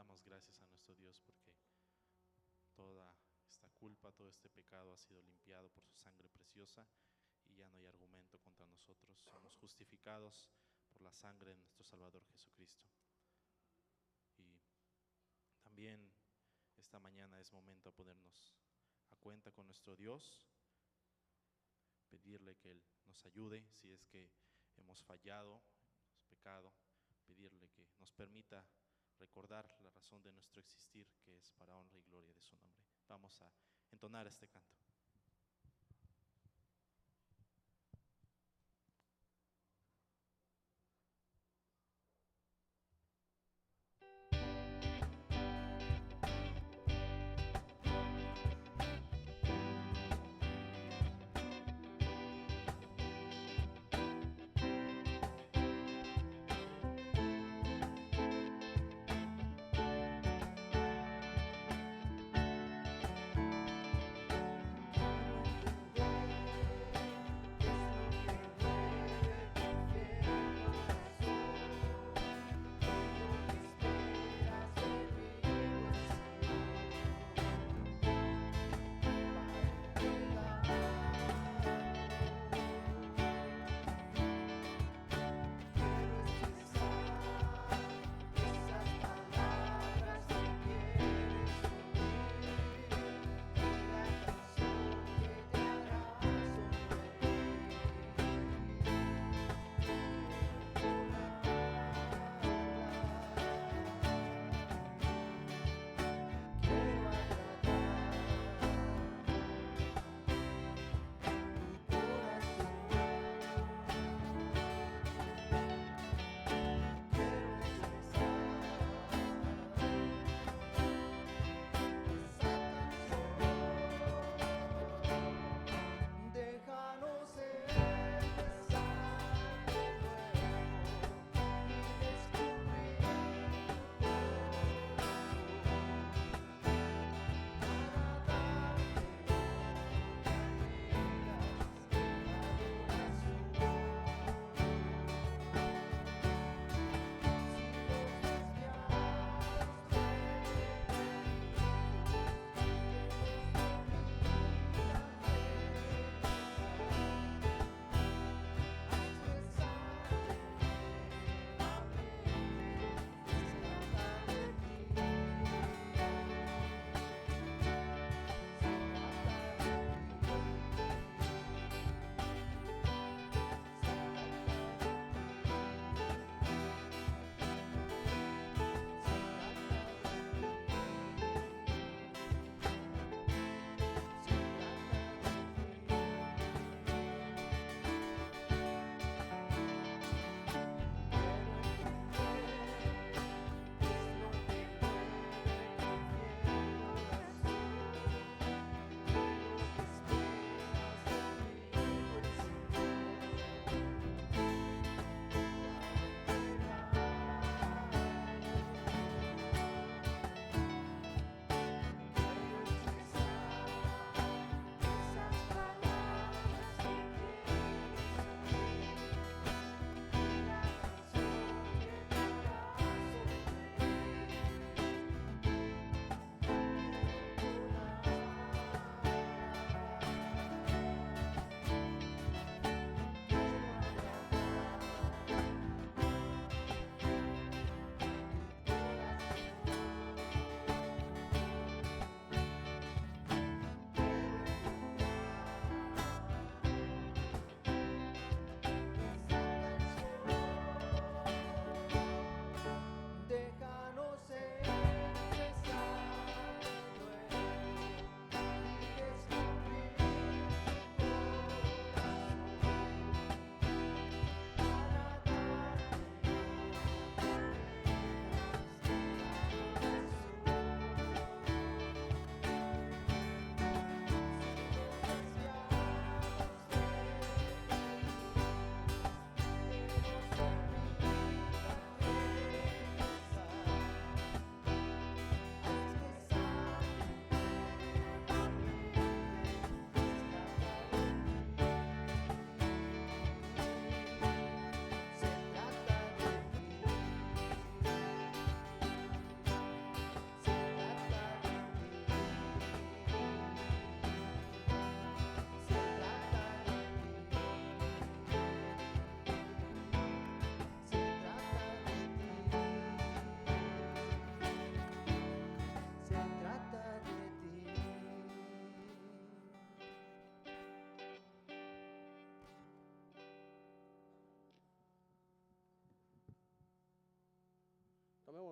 Damos gracias a nuestro Dios porque toda esta culpa, todo este pecado ha sido limpiado por su sangre preciosa y ya no hay argumento contra nosotros. Somos justificados por la sangre de nuestro Salvador Jesucristo. Y también esta mañana es momento de ponernos a cuenta con nuestro Dios, pedirle que Él nos ayude si es que hemos fallado, hemos pecado, pedirle que nos permita recordar la razón de nuestro existir, que es para honra y gloria de su nombre. Vamos a entonar este canto.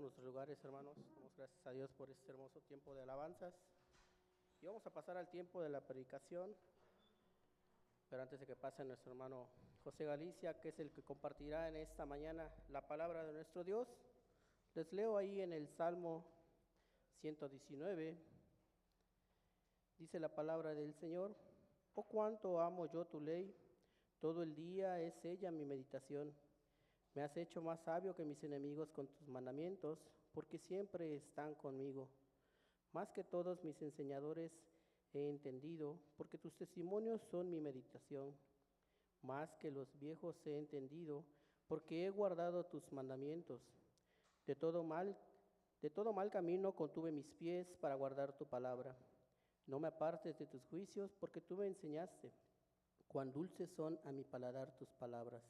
nuestros lugares, hermanos. Damos gracias a Dios por este hermoso tiempo de alabanzas. Y vamos a pasar al tiempo de la predicación. Pero antes de que pase nuestro hermano José Galicia, que es el que compartirá en esta mañana la palabra de nuestro Dios, les leo ahí en el Salmo 119. Dice la palabra del Señor: Oh, cuánto amo yo tu ley, todo el día es ella mi meditación. Me has hecho más sabio que mis enemigos con tus mandamientos, porque siempre están conmigo. Más que todos mis enseñadores he entendido, porque tus testimonios son mi meditación. Más que los viejos he entendido, porque he guardado tus mandamientos. De todo mal camino contuve mis pies para guardar tu palabra. No me apartes de tus juicios, porque tú me enseñaste. Cuán dulces son a mi paladar tus palabras,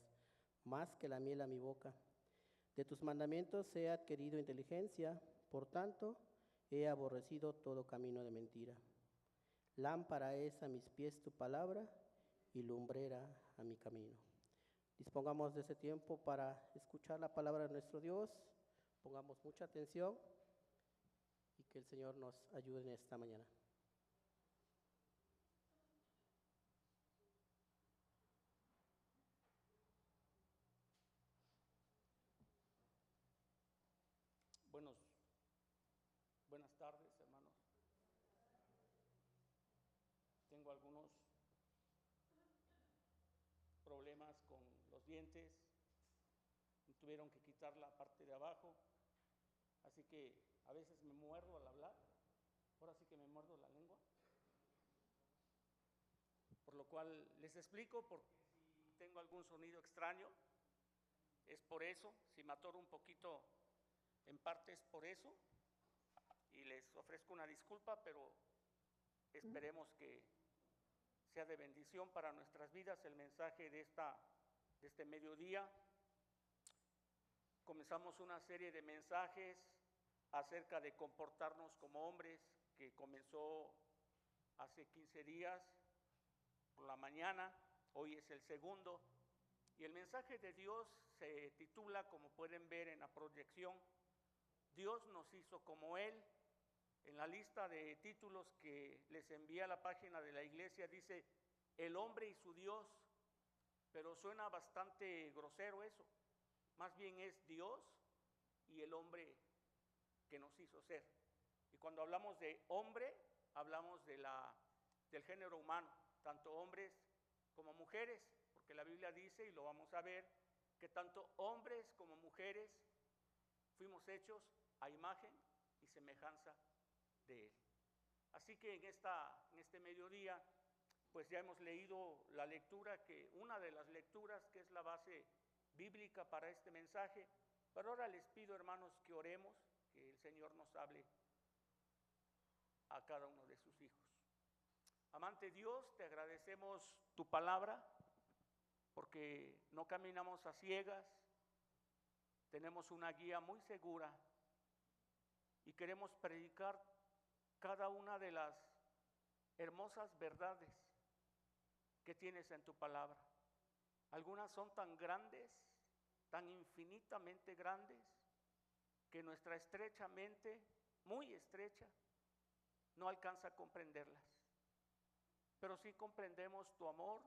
más que la miel a mi boca. De tus mandamientos he adquirido inteligencia, por tanto he aborrecido todo camino de mentira. Lámpara es a mis pies tu palabra y lumbrera a mi camino. Dispongamos de ese tiempo para escuchar la palabra de nuestro Dios. Pongamos mucha atención y que el Señor nos ayude en esta mañana. Buenas tardes, hermanos. Tengo algunos problemas con los dientes. Me tuvieron que quitar la parte de abajo, así que a veces me muerdo al hablar. Ahora sí que me muerdo la lengua. Por lo cual les explico, porque si tengo algún sonido extraño, es por eso. Si me atoro un poquito, en parte es por eso. Y les ofrezco una disculpa, pero esperemos que sea de bendición para nuestras vidas el mensaje de este mediodía. Comenzamos una serie de mensajes acerca de comportarnos como hombres, que comenzó hace 15 días por la mañana. Hoy es el segundo, y el mensaje de Dios se titula, como pueden ver en la proyección, Dios nos hizo como Él. En la lista de títulos que les envié a la página de la iglesia dice el hombre y su Dios, pero suena bastante grosero eso. Más bien es Dios y el hombre que nos hizo ser. Y cuando hablamos de hombre, hablamos del género humano, tanto hombres como mujeres, porque la Biblia dice, y lo vamos a ver, que tanto hombres como mujeres fuimos hechos a imagen y semejanza de Él. Así que en este mediodía, pues ya hemos leído la lectura, una de las lecturas que es la base bíblica para este mensaje, pero ahora les pido, hermanos, que oremos, que el Señor nos hable a cada uno de sus hijos. Amante Dios, te agradecemos tu palabra, porque no caminamos a ciegas, tenemos una guía muy segura y queremos predicar cada una de las hermosas verdades que tienes en tu palabra. Algunas son tan grandes, tan infinitamente grandes, que nuestra estrecha mente, muy estrecha, no alcanza a comprenderlas. Pero sí comprendemos tu amor,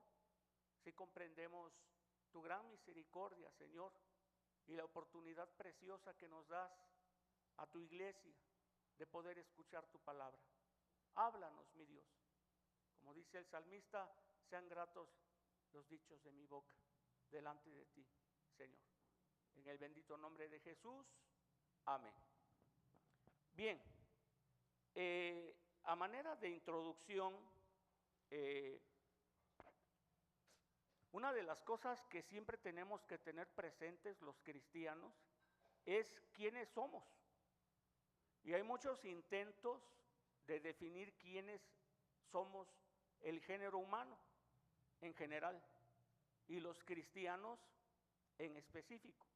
sí comprendemos tu gran misericordia, Señor, y la oportunidad preciosa que nos das a tu iglesia de poder escuchar tu palabra. Háblanos, mi Dios. Como dice el salmista, sean gratos los dichos de mi boca delante de ti, Señor. En el bendito nombre de Jesús, amén. Bien, a manera de introducción, una de las cosas que siempre tenemos que tener presentes los cristianos es quiénes somos. Y hay muchos intentos de definir quiénes somos el género humano en general y los cristianos en específico.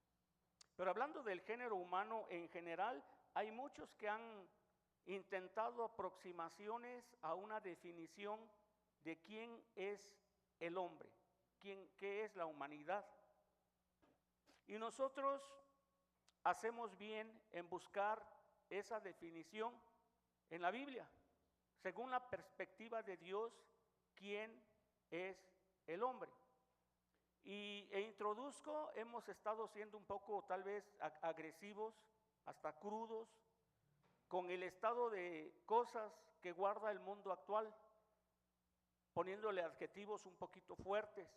Pero hablando del género humano en general, hay muchos que han intentado aproximaciones a una definición de quién es el hombre, qué es la humanidad. Y nosotros hacemos bien en buscar esa definición en la Biblia, según la perspectiva de Dios, quién es el hombre. Introduzco, hemos estado siendo un poco tal vez agresivos, hasta crudos, con el estado de cosas que guarda el mundo actual, poniéndole adjetivos un poquito fuertes,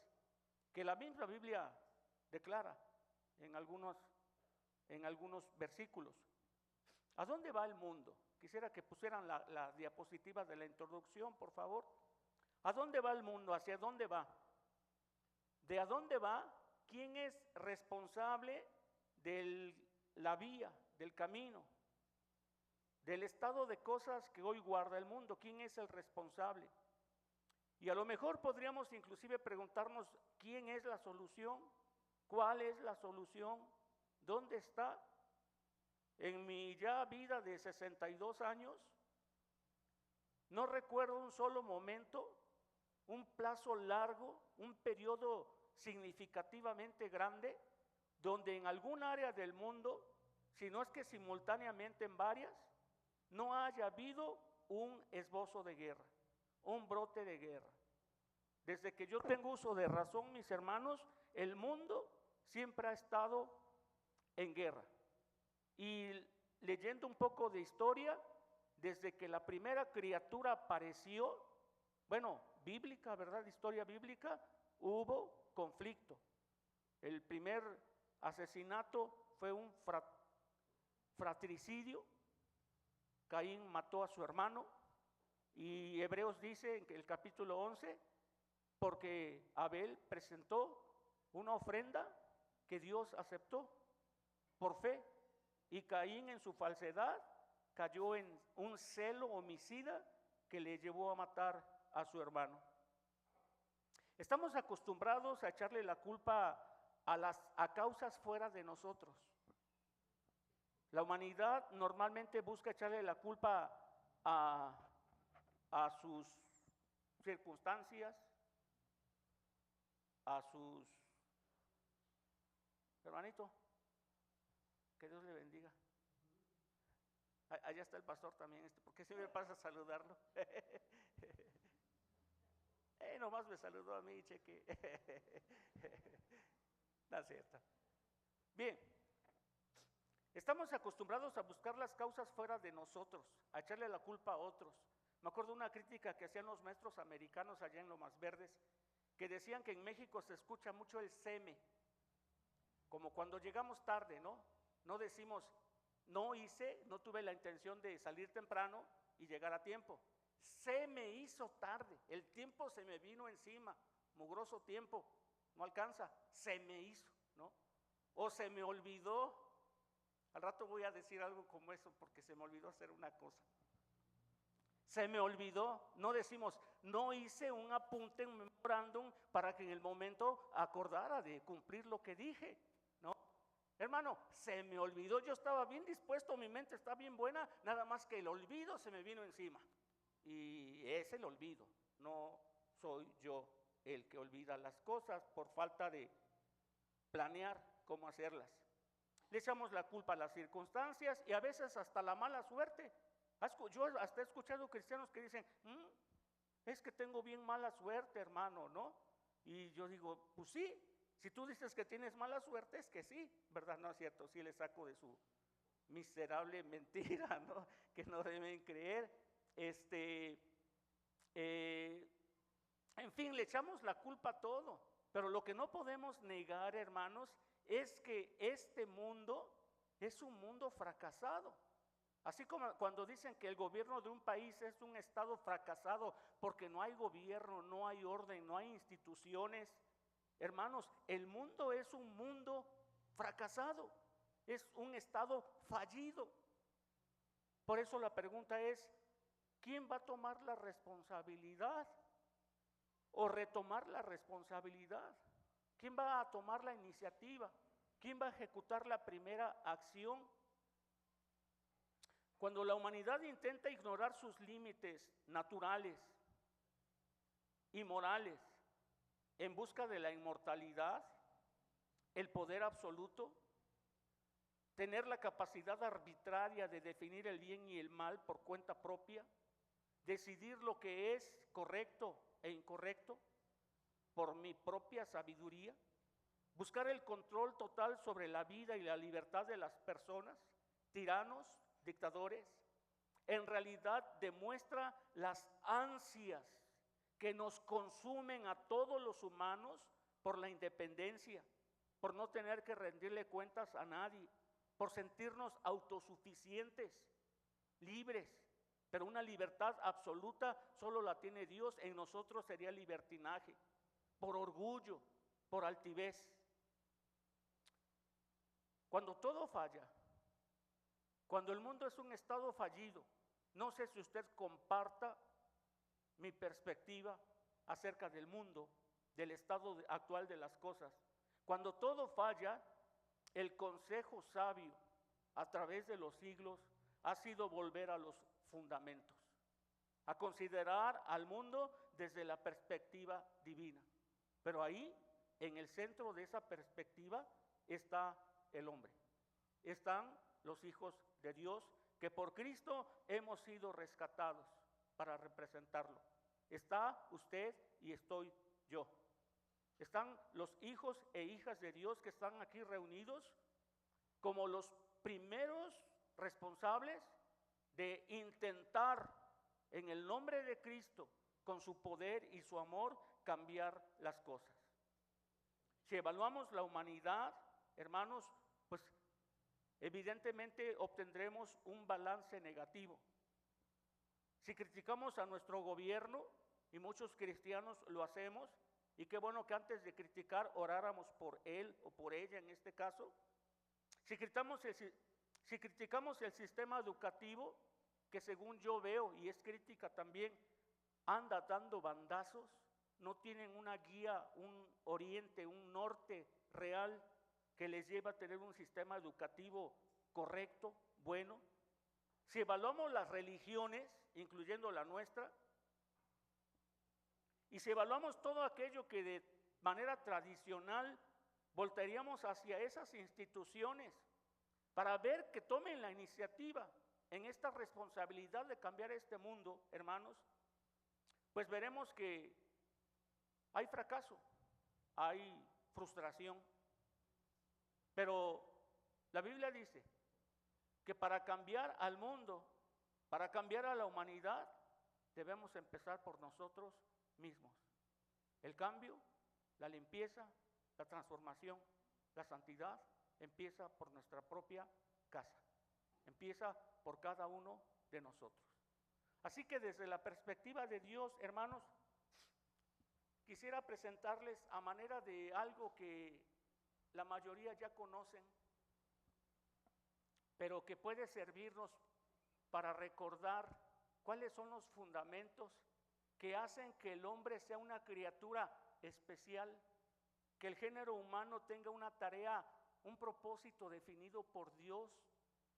que la misma Biblia declara en algunos versículos. ¿A dónde va el mundo? Quisiera que pusieran la diapositiva de la introducción, por favor. ¿A dónde va el mundo? ¿Hacia dónde va? ¿De a dónde va? ¿Quién es responsable de la vía, del camino, del estado de cosas que hoy guarda el mundo? ¿Quién es el responsable? Y a lo mejor podríamos inclusive preguntarnos, ¿quién es la solución? ¿Cuál es la solución? ¿Dónde está? En mi ya vida de 62 años, no recuerdo un solo momento, un plazo largo, un periodo significativamente grande, donde en algún área del mundo, si no es que simultáneamente en varias, no haya habido un esbozo de guerra, un brote de guerra. Desde que yo tengo uso de razón, mis hermanos, el mundo siempre ha estado en guerra. Y leyendo un poco de historia, desde que la primera criatura apareció, bueno, bíblica, ¿verdad? Historia bíblica, hubo conflicto. El primer asesinato fue un fratricidio. Caín mató a su hermano, y Hebreos dice en el capítulo 11, porque Abel presentó una ofrenda que Dios aceptó por fe, y Caín en su falsedad cayó en un celo homicida que le llevó a matar a su hermano. Estamos acostumbrados a echarle la culpa a causas fuera de nosotros. La humanidad normalmente busca echarle la culpa a sus circunstancias, a sus... Hermanito, que Dios le bendiga. Allá está el pastor también, ¿por qué siempre pasa a saludarlo? Nomás me saludó a mí, cheque. No es cierto. Bien, estamos acostumbrados a buscar las causas fuera de nosotros, a echarle la culpa a otros. Me acuerdo de una crítica que hacían los maestros americanos allá en Lomas Verdes, que decían que en México se escucha mucho el seme, como cuando llegamos tarde, ¿no? No decimos, no tuve la intención de salir temprano y llegar a tiempo. Se me hizo tarde, el tiempo se me vino encima, mugroso tiempo, no alcanza, se me hizo, ¿no? O se me olvidó, al rato voy a decir algo como eso porque se me olvidó hacer una cosa. Se me olvidó, no decimos, no hice un apunte, un memorándum para que en el momento acordara de cumplir lo que dije, ¿no? Hermano, se me olvidó, yo estaba bien dispuesto, mi mente está bien buena, nada más que el olvido se me vino encima. Y es el olvido, no soy yo el que olvida las cosas por falta de planear cómo hacerlas. Le echamos la culpa a las circunstancias y a veces hasta la mala suerte. Yo hasta he escuchado cristianos que dicen, es que tengo bien mala suerte, hermano, ¿no? Y yo digo, pues sí, si tú dices que tienes mala suerte, es que sí, ¿verdad? No es cierto, sí le saco de su miserable mentira, ¿no? Que no deben creer. En fin, le echamos la culpa a todo, pero lo que no podemos negar, hermanos, es que este mundo es un mundo fracasado. Así como cuando dicen que el gobierno de un país es un estado fracasado porque no hay gobierno, no hay orden, no hay instituciones. Hermanos, el mundo es un mundo fracasado, es un estado fallido. Por eso la pregunta es, ¿quién va a tomar la responsabilidad o retomar la responsabilidad? ¿Quién va a tomar la iniciativa? ¿Quién va a ejecutar la primera acción? Cuando la humanidad intenta ignorar sus límites naturales y morales en busca de la inmortalidad, el poder absoluto, tener la capacidad arbitraria de definir el bien y el mal por cuenta propia, decidir lo que es correcto e incorrecto por mi propia sabiduría, buscar el control total sobre la vida y la libertad de las personas, tiranos, dictadores, en realidad demuestra las ansias que nos consumen a todos los humanos por la independencia, por no tener que rendirle cuentas a nadie, por sentirnos autosuficientes, libres. Pero una libertad absoluta solo la tiene Dios, en nosotros sería libertinaje, por orgullo, por altivez. Cuando todo falla, cuando el mundo es un estado fallido, no sé si usted comparta mi perspectiva acerca del mundo, del estado actual de las cosas. Cuando todo falla, el consejo sabio a través de los siglos ha sido volver a los fundamentos, a considerar al mundo desde la perspectiva divina. Pero ahí, en el centro de esa perspectiva, está el hombre. Están los hijos de Dios, que por Cristo hemos sido rescatados para representarlo. Está usted y estoy yo. Están los hijos e hijas de Dios que están aquí reunidos como los primeros responsables de intentar, en el nombre de Cristo, con su poder y su amor, cambiar las cosas. Si evaluamos la humanidad, hermanos, pues evidentemente obtendremos un balance negativo. Si criticamos a nuestro gobierno, y muchos cristianos lo hacemos, y qué bueno que antes de criticar oráramos por él o por ella en este caso. Si criticamos el sistema educativo, que según yo veo, y es crítica también, anda dando bandazos, no tienen una guía, un oriente, un norte real que les lleva a tener un sistema educativo correcto, bueno. Si evaluamos las religiones, incluyendo la nuestra, y si evaluamos todo aquello que de manera tradicional voltearíamos hacia esas instituciones para ver que tomen la iniciativa en esta responsabilidad de cambiar este mundo, hermanos, pues veremos que hay fracaso, hay frustración. Pero la Biblia dice que para cambiar al mundo, para cambiar a la humanidad, debemos empezar por nosotros mismos. El cambio, la limpieza, la transformación, la santidad empieza por nuestra propia casa, empieza por cada uno de nosotros. Así que desde la perspectiva de Dios, hermanos, quisiera presentarles a manera de algo que la mayoría ya conocen, pero que puede servirnos para recordar cuáles son los fundamentos que hacen que el hombre sea una criatura especial, que el género humano tenga una tarea, un propósito definido por Dios,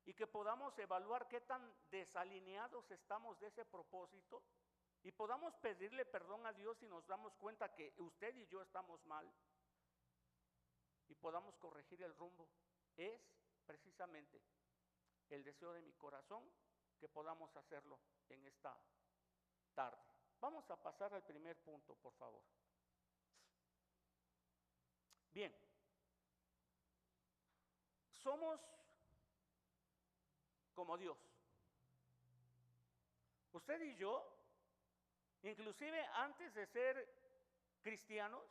y que podamos evaluar qué tan desalineados estamos de ese propósito y podamos pedirle perdón a Dios si nos damos cuenta que usted y yo estamos mal y podamos corregir el rumbo. Es precisamente el deseo de mi corazón que podamos hacerlo en esta tarde. Vamos a pasar al primer punto, por favor. Bien, somos como Dios. Usted y yo, inclusive antes de ser cristianos,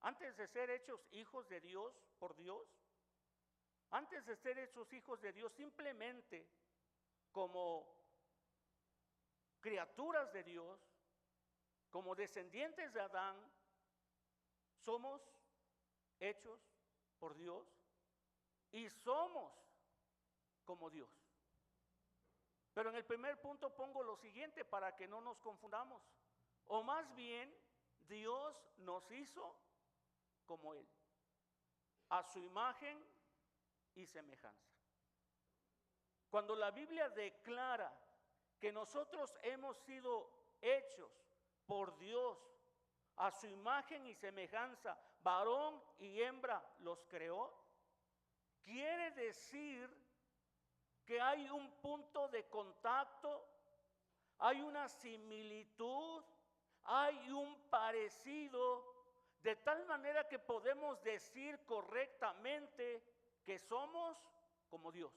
antes de ser hechos hijos de Dios por Dios, antes de ser hechos hijos de Dios simplemente como criaturas de Dios, como descendientes de Adán, somos hechos por Dios y somos como Dios. Pero en el primer punto pongo lo siguiente para que no nos confundamos. O más bien, Dios nos hizo como Él, a su imagen y semejanza. Cuando la Biblia declara que nosotros hemos sido hechos por Dios, a su imagen y semejanza, varón y hembra los creó, quiere decir que hay un punto de contacto, hay una similitud, hay un parecido, de tal manera que podemos decir correctamente que somos como Dios.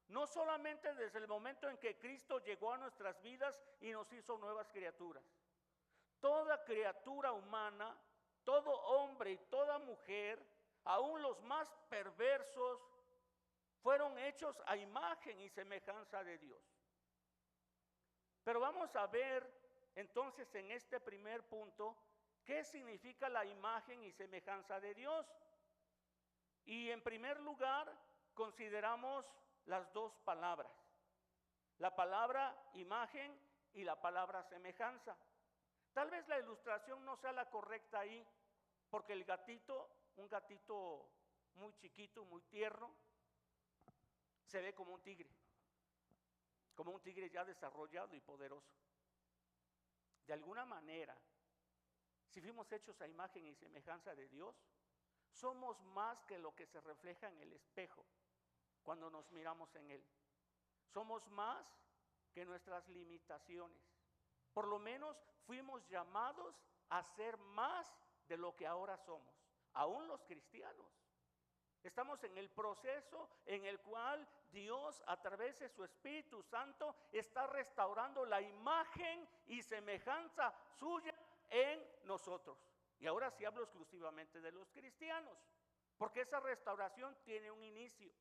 No solamente desde el momento en que Cristo llegó a nuestras vidas y nos hizo nuevas criaturas. Toda criatura humana, todo hombre y toda mujer, aún los más perversos, fueron hechos a imagen y semejanza de Dios. Pero vamos a ver entonces en este primer punto qué significa la imagen y semejanza de Dios. Y en primer lugar consideramos las dos palabras, la palabra imagen y la palabra semejanza. Tal vez la ilustración no sea la correcta ahí, porque el gatito, un gatito muy chiquito, muy tierno, se ve como un tigre ya desarrollado y poderoso. De alguna manera, si fuimos hechos a imagen y semejanza de Dios, somos más que lo que se refleja en el espejo cuando nos miramos en él. Somos más que nuestras limitaciones. Por lo menos fuimos llamados a ser más de lo que ahora somos, aún los cristianos. Estamos en el proceso en el cual Dios, a través de su Espíritu Santo, está restaurando la imagen y semejanza suya en nosotros. Y ahora sí hablo exclusivamente de los cristianos, porque esa restauración tiene un inicio,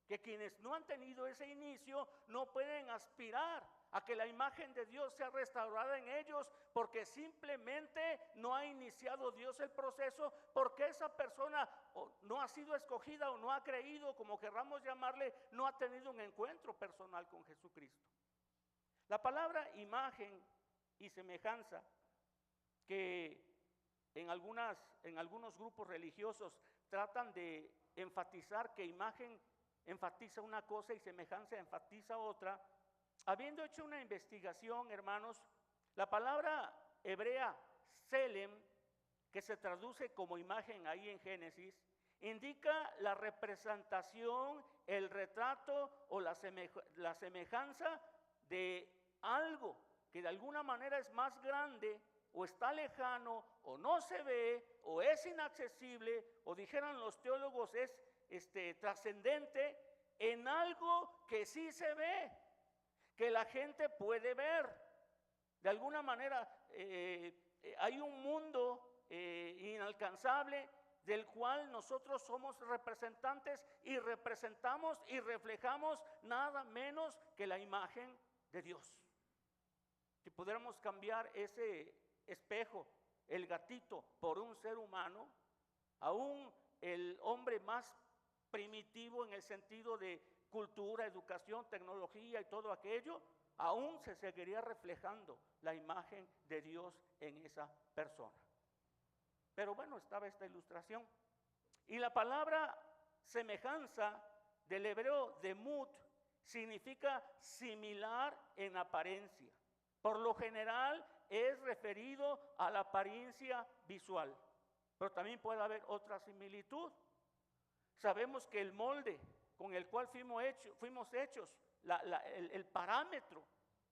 que quienes no han tenido ese inicio no pueden aspirar a que la imagen de Dios sea restaurada en ellos, porque simplemente no ha iniciado Dios el proceso, porque esa persona no ha sido escogida o no ha creído, como querramos llamarle, no ha tenido un encuentro personal con Jesucristo. La palabra imagen y semejanza, que en algunos grupos religiosos tratan de enfatizar que imagen enfatiza una cosa y semejanza enfatiza otra. Habiendo hecho una investigación, hermanos, la palabra hebrea Selem, que se traduce como imagen ahí en Génesis, indica la representación, el retrato o la semejanza de algo que de alguna manera es más grande o está lejano o no se ve o es inaccesible o dijeran los teólogos es trascendente en algo que sí se ve, que la gente puede ver. De alguna manera hay un mundo inalcanzable del cual nosotros somos representantes y representamos y reflejamos nada menos que la imagen de Dios. Si pudiéramos cambiar ese espejo, el gatito, por un ser humano, aún el hombre más primitivo en el sentido de cultura, educación, tecnología y todo aquello, aún se seguiría reflejando la imagen de Dios en esa persona. Pero bueno, estaba esta ilustración. Y la palabra semejanza del hebreo demut significa similar en apariencia. Por lo general es referido a la apariencia visual, pero también puede haber otra similitud. Sabemos que el molde con el cual fuimos hechos, el parámetro,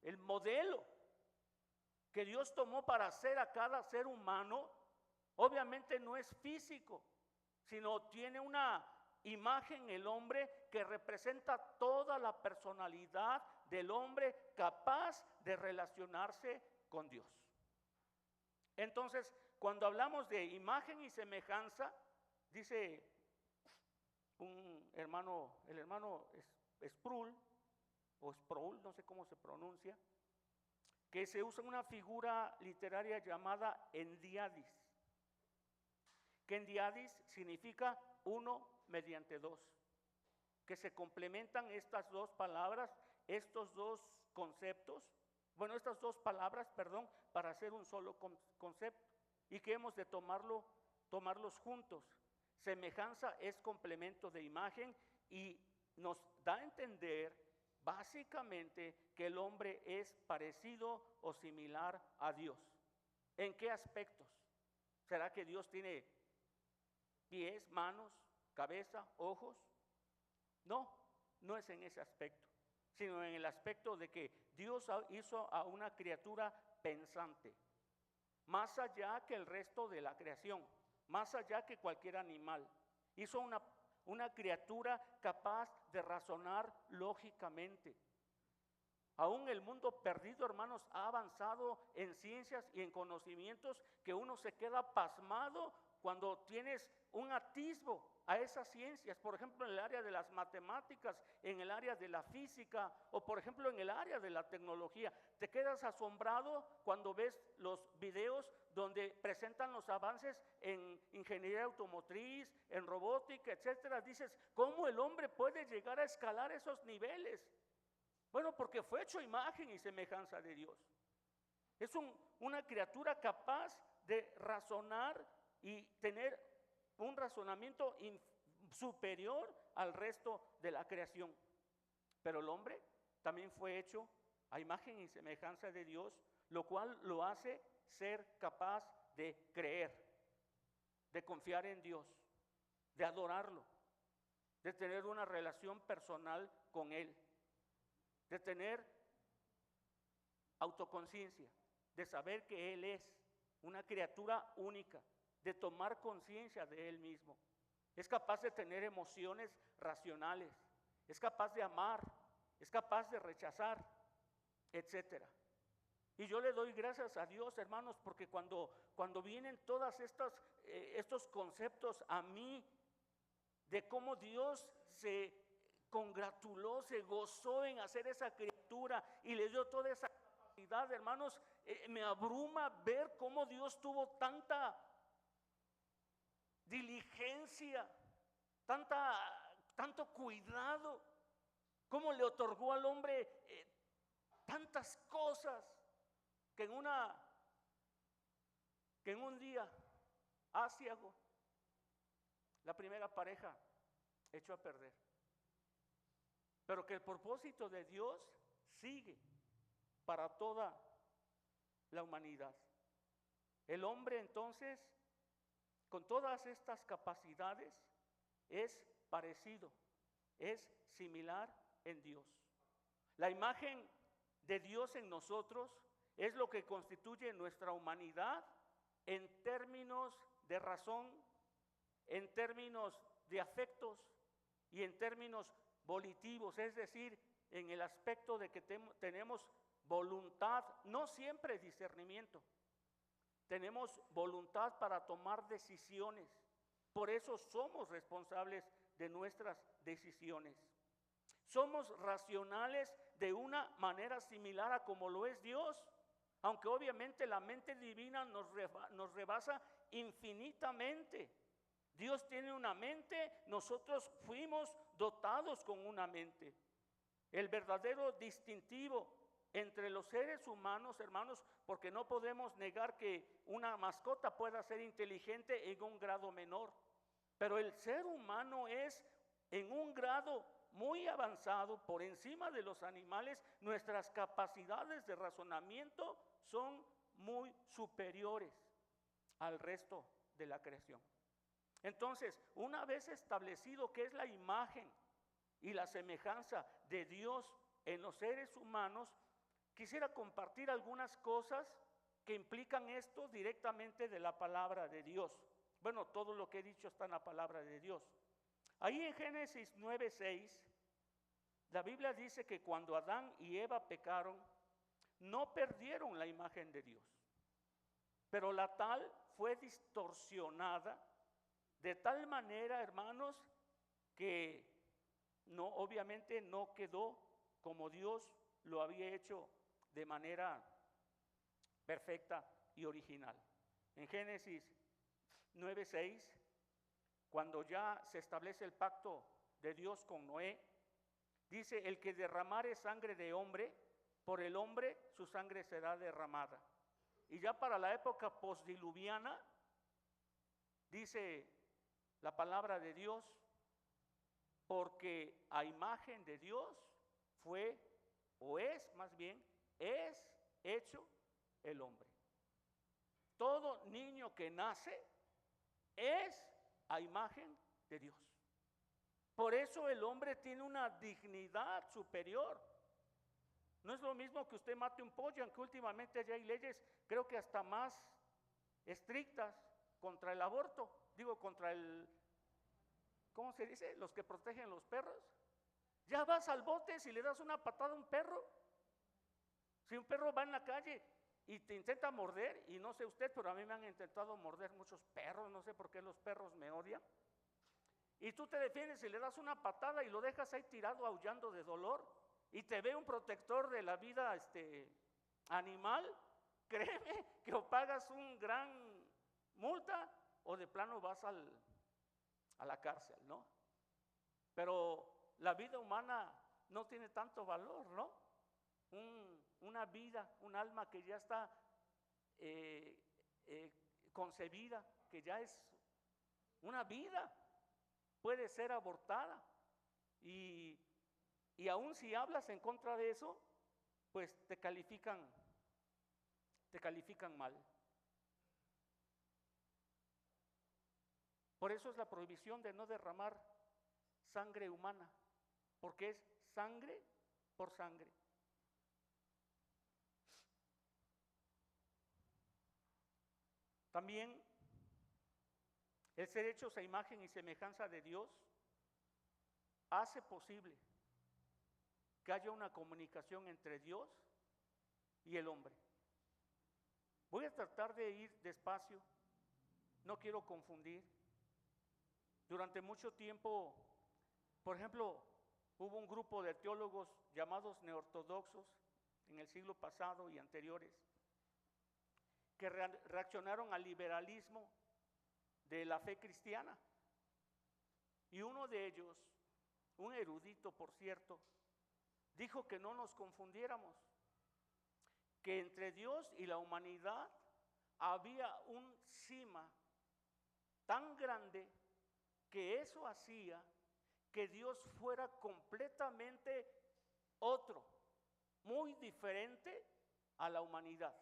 el modelo que Dios tomó para hacer a cada ser humano, obviamente no es físico, sino tiene una imagen el hombre que representa toda la personalidad del hombre capaz de relacionarse con Dios. Entonces, cuando hablamos de imagen y semejanza, dice un hermano, el hermano Sproul, o Sproul, no sé cómo se pronuncia, que se usa una figura literaria llamada endiadis, que endiadis significa uno mediante dos, que se complementan estas dos palabras, estos dos conceptos, bueno, estas dos palabras, perdón, para hacer un solo concepto, y que hemos de tomarlos juntos. Semejanza es complemento de imagen y nos da a entender básicamente que el hombre es parecido o similar a Dios. ¿En qué aspectos? ¿Será que Dios tiene pies, manos, cabeza, ojos. No, no es en ese aspecto, sino en el aspecto de que Dios hizo a una criatura pensante, más allá que el resto de la creación, más allá que cualquier animal. Hizo una criatura capaz de razonar lógicamente. Aún el mundo perdido, hermanos, ha avanzado en ciencias y en conocimientos que uno se queda pasmado cuando tienes un atisbo a esas ciencias. Por ejemplo, en el área de las matemáticas, en el área de la física o por ejemplo en el área de la tecnología. Te quedas asombrado cuando ves los videos donde presentan los avances en ingeniería automotriz, en robótica, etcétera. Dices, ¿cómo el hombre puede llegar a escalar esos niveles? Bueno, porque fue hecho imagen y semejanza de Dios. Es una criatura capaz de razonar y tener un razonamiento superior al resto de la creación. Pero el hombre también fue hecho a imagen y semejanza de Dios, lo cual lo hace ser capaz de creer, de confiar en Dios, de adorarlo, de tener una relación personal con Él, de tener autoconciencia, de saber que Él es una criatura única, de tomar conciencia de Él mismo. Es capaz de tener emociones racionales, es capaz de amar, es capaz de rechazar, etcétera. Y yo le doy gracias a Dios, hermanos, porque cuando vienen todos estos conceptos a mí, de cómo Dios se congratuló, se gozó en hacer esa criatura y le dio toda esa capacidad, hermanos, me abruma ver cómo Dios tuvo tanta diligencia, tanto cuidado, cómo le otorgó al hombre tantas cosas que en un día aciago la primera pareja echó a perder. Pero que el propósito de Dios sigue para toda la humanidad. El hombre entonces, con todas estas capacidades, es parecido, es similar en Dios. La imagen de Dios en nosotros es lo que constituye nuestra humanidad en términos de razón, en términos de afectos y en términos volitivos, es decir, en el aspecto de que tenemos voluntad, no siempre discernimiento. Tenemos voluntad para tomar decisiones. Por eso somos responsables de nuestras decisiones. Somos racionales de una manera similar a como lo es Dios, aunque obviamente la mente divina nos rebasa infinitamente. Dios tiene una mente, nosotros fuimos dotados con una mente. El verdadero distintivo entre los seres humanos, hermanos, porque no podemos negar que una mascota pueda ser inteligente en un grado menor, pero el ser humano es en un grado muy avanzado, por encima de los animales. Nuestras capacidades de razonamiento son muy superiores al resto de la creación. Entonces, una vez establecido que es la imagen y la semejanza de Dios en los seres humanos, quisiera compartir algunas cosas que implican esto directamente de la palabra de Dios. Bueno, todo lo que he dicho está en la palabra de Dios. Ahí en Génesis 9:6, la Biblia dice que cuando Adán y Eva pecaron, no perdieron la imagen de Dios, pero la tal fue distorsionada de tal manera, hermanos, que obviamente no quedó como Dios lo había hecho de manera perfecta y original. En Génesis 9:6, cuando ya se establece el pacto de Dios con Noé, dice: el que derramare sangre de hombre, por el hombre su sangre será derramada. Y ya para la época postdiluviana, dice la palabra de Dios, porque a imagen de Dios fue, o es más bien, es hecho el hombre. Todo niño que nace es a imagen de Dios. Por eso el hombre tiene una dignidad superior. No es lo mismo que usted mate un pollo, aunque últimamente ya hay leyes, creo que hasta más estrictas contra el aborto, digo contra el, ¿cómo se dice? Los que protegen los perros. Ya vas al bote si le das una patada a un perro. Si un perro va en la calle y te intenta morder, y no sé usted, pero a mí me han intentado morder muchos perros, no sé por qué los perros me odian. Y tú te defiendes y le das una patada y lo dejas ahí tirado aullando de dolor, y te ve un protector de la vida animal, créeme que o pagas un gran multa o de plano vas a la cárcel, ¿no? Pero la vida humana no tiene tanto valor, ¿no? Una vida, un alma que ya está concebida, que ya es una vida, puede ser abortada. Y aún si hablas en contra de eso, pues te califican mal. Por eso es la prohibición de no derramar sangre humana, porque es sangre por sangre. También el ser hechos a imagen y semejanza de Dios hace posible que haya una comunicación entre Dios y el hombre. Voy a tratar de ir despacio, no quiero confundir. Durante mucho tiempo, por ejemplo, hubo un grupo de teólogos llamados neortodoxos en el siglo pasado y anteriores, que reaccionaron al liberalismo de la fe cristiana. Y uno de ellos, un erudito por cierto, dijo que no nos confundiéramos, que entre Dios y la humanidad había un cisma tan grande que eso hacía que Dios fuera completamente otro, muy diferente a la humanidad.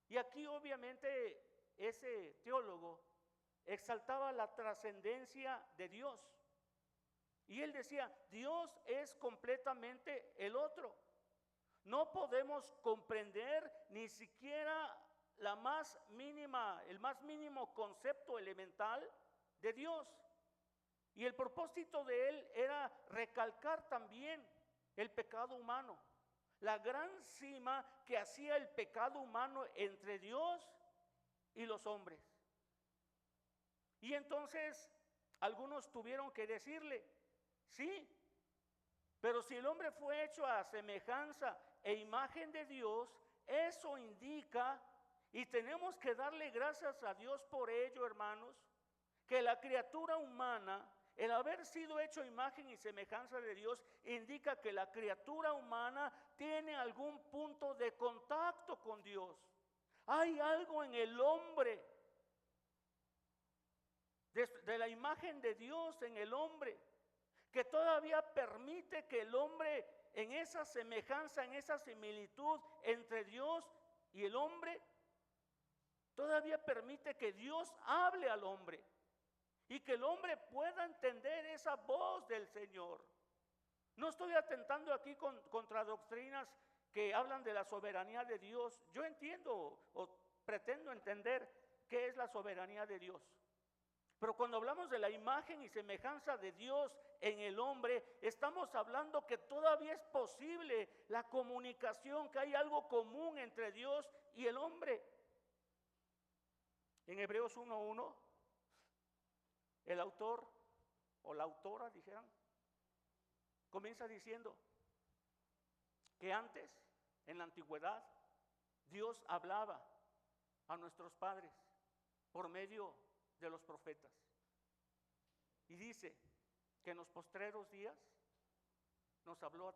Y aquí obviamente ese teólogo exaltaba la trascendencia de Dios. Y él decía, Dios es completamente el otro. No podemos comprender ni siquiera el más mínimo concepto elemental de Dios. Y el propósito de él era recalcar también el pecado humano, la gran cima que hacía el pecado humano entre Dios y los hombres. Y entonces algunos tuvieron que decirle, sí, pero si el hombre fue hecho a semejanza e imagen de Dios, eso indica, y tenemos que darle gracias a Dios por ello, hermanos, que la criatura humana, el haber sido hecho imagen y semejanza de Dios, indica que la criatura humana tiene algún punto de contacto con Dios. Hay algo en el hombre, de la imagen de Dios en el hombre, que todavía permite que el hombre, en esa semejanza, en esa similitud entre Dios y el hombre, todavía permite que Dios hable al hombre y que el hombre pueda entender esa voz del Señor. No estoy atentando aquí contra doctrinas que hablan de la soberanía de Dios. Yo entiendo o pretendo entender qué es la soberanía de Dios. Pero cuando hablamos de la imagen y semejanza de Dios en el hombre, estamos hablando que todavía es posible la comunicación, que hay algo común entre Dios y el hombre. En Hebreos 1:1, el autor o la autora, dijeran, comienza diciendo que antes, en la antigüedad, Dios hablaba a nuestros padres por medio de los profetas. Y dice que en los postreros días nos habla a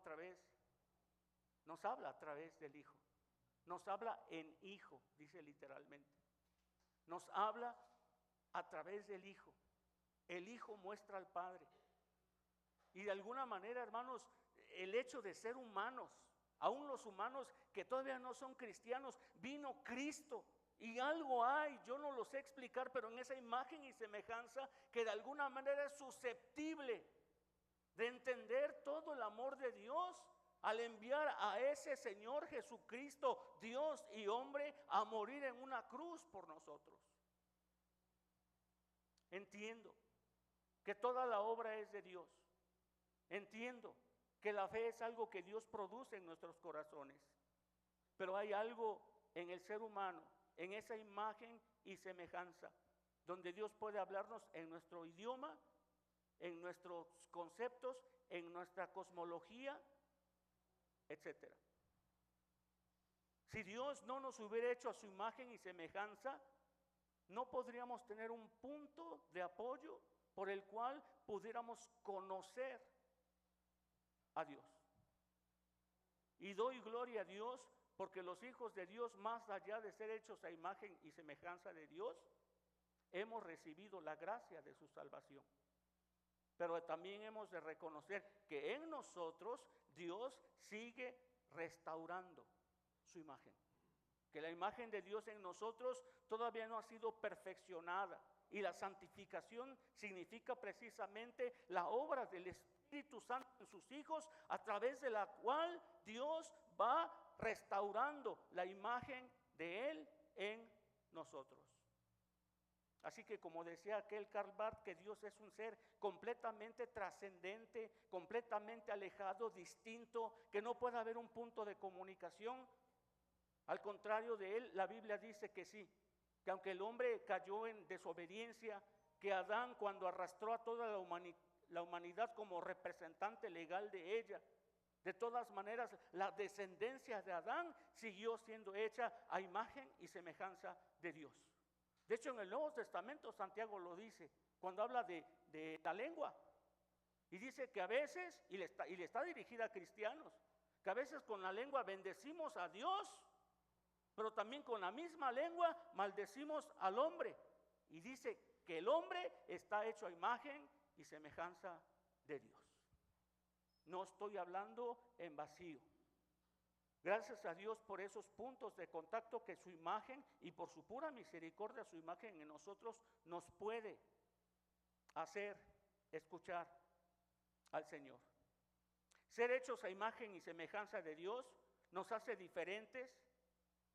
través del Hijo. Nos habla en Hijo, dice literalmente. Nos habla a través del Hijo. El Hijo muestra al Padre. Y de alguna manera, hermanos, el hecho de ser humanos, aún los humanos que todavía no son cristianos, vino Cristo. Y algo hay, yo no lo sé explicar, pero en esa imagen y semejanza que de alguna manera es susceptible de entender todo el amor de Dios al enviar a ese Señor Jesucristo, Dios y hombre, a morir en una cruz por nosotros. Entiendo que toda la obra es de Dios. Entiendo que la fe es algo que Dios produce en nuestros corazones. Pero hay algo en el ser humano, en esa imagen y semejanza, donde Dios puede hablarnos en nuestro idioma, en nuestros conceptos, en nuestra cosmología, etcétera. Si Dios no nos hubiera hecho a su imagen y semejanza, no podríamos tener un punto de apoyo por el cual pudiéramos conocer a Dios. Y doy gloria a Dios porque los hijos de Dios, más allá de ser hechos a imagen y semejanza de Dios, hemos recibido la gracia de su salvación. Pero también hemos de reconocer que en nosotros Dios sigue restaurando su imagen. Que la imagen de Dios en nosotros todavía no ha sido perfeccionada. Y la santificación significa precisamente la obra del Espíritu Santo en sus hijos, a través de la cual Dios va restaurando la imagen de Él en nosotros. Así que, como decía aquel Karl Barth, que Dios es un ser completamente trascendente, completamente alejado, distinto, que no puede haber un punto de comunicación. Al contrario de Él, la Biblia dice que sí, que aunque el hombre cayó en desobediencia, que Adán, cuando arrastró a toda la humanidad como representante legal de ella, de todas maneras la descendencia de Adán siguió siendo hecha a imagen y semejanza de Dios. De hecho, en el Nuevo Testamento Santiago lo dice, cuando habla de la lengua, y dice que a veces, y le está dirigida a cristianos, que a veces con la lengua bendecimos a Dios, pero también con la misma lengua maldecimos al hombre. Y dice que el hombre está hecho a imagen y semejanza de Dios. No estoy hablando en vacío. Gracias a Dios por esos puntos de contacto que su imagen, y por su pura misericordia, su imagen en nosotros nos puede hacer escuchar al Señor. Ser hechos a imagen y semejanza de Dios nos hace diferentes.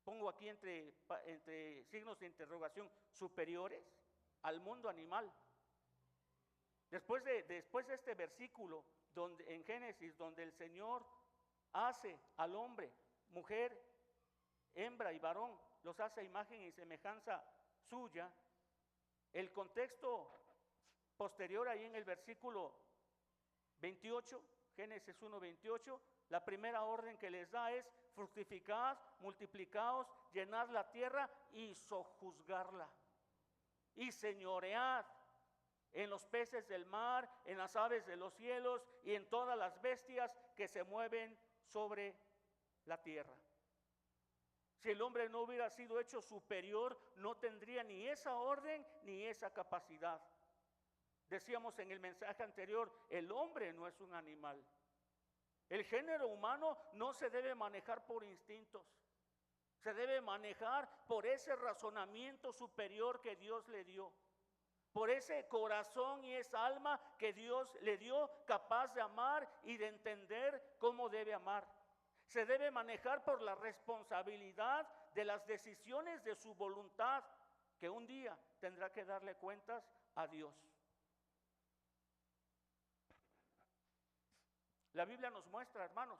Pongo aquí entre signos de interrogación, superiores al mundo animal. Después de este versículo en Génesis, donde el Señor hace al hombre, mujer, hembra y varón, los hace a imagen y semejanza suya, el contexto posterior ahí en el versículo 28, Génesis 1:28, la primera orden que les da es: fructificad, multiplicaos, llenad la tierra y sojuzgarla, y señoread en los peces del mar, en las aves de los cielos y en todas las bestias que se mueven sobre la tierra. Si el hombre no hubiera sido hecho superior, no tendría ni esa orden ni esa capacidad. Decíamos en el mensaje anterior, el hombre no es un animal. El género humano no se debe manejar por instintos, se debe manejar por ese razonamiento superior que Dios le dio, por ese corazón y esa alma que Dios le dio, capaz de amar y de entender cómo debe amar. Se debe manejar por la responsabilidad de las decisiones de su voluntad, que un día tendrá que darle cuentas a Dios. La Biblia nos muestra, hermanos,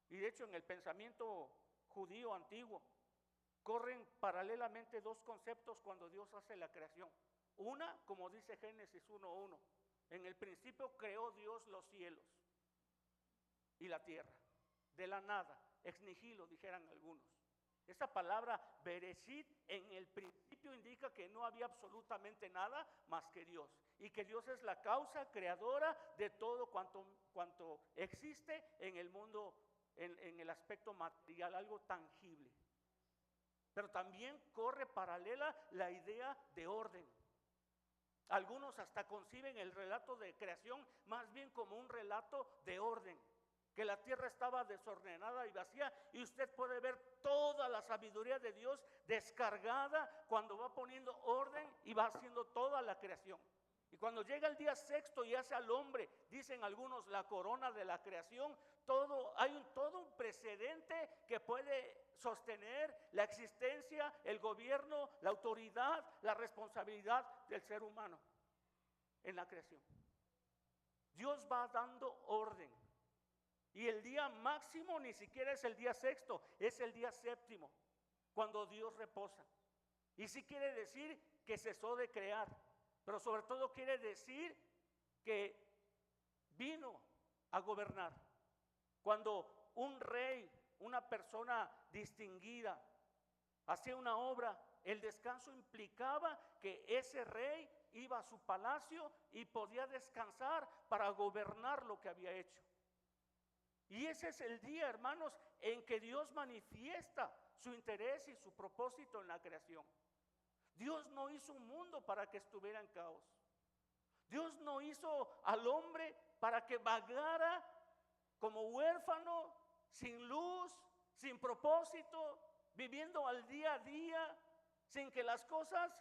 y de hecho en el pensamiento judío antiguo, corren paralelamente dos conceptos cuando Dios hace la creación. Una, como dice Génesis 1:1, en el principio creó Dios los cielos y la tierra, de la nada, ex nihilo, dijeran algunos. Esa palabra Bereshit en el principio indica que no había absolutamente nada más que Dios, y que Dios es la causa creadora de todo cuanto existe en el mundo, en el aspecto material, algo tangible. Pero también corre paralela la idea de orden. Algunos hasta conciben el relato de creación más bien como un relato de orden, que la tierra estaba desordenada y vacía, y usted puede ver toda la sabiduría de Dios descargada cuando va poniendo orden y va haciendo toda la creación. Y cuando llega el día sexto y hace al hombre, dicen algunos, la corona de la creación, todo un precedente que puede sostener la existencia, el gobierno, la autoridad, la responsabilidad del ser humano en la creación. Dios va dando orden. Y el día máximo ni siquiera es el día sexto, es el día séptimo, cuando Dios reposa. Y sí quiere decir que cesó de crear, pero sobre todo quiere decir que vino a gobernar. Cuando un rey, una persona distinguida, hacía una obra, el descanso implicaba que ese rey iba a su palacio y podía descansar para gobernar lo que había hecho. Y ese es el día, hermanos, en que Dios manifiesta su interés y su propósito en la creación. Dios no hizo un mundo para que estuviera en caos. Dios no hizo al hombre para que vagara como huérfano, sin luz, sin propósito, viviendo al día a día, sin que las cosas,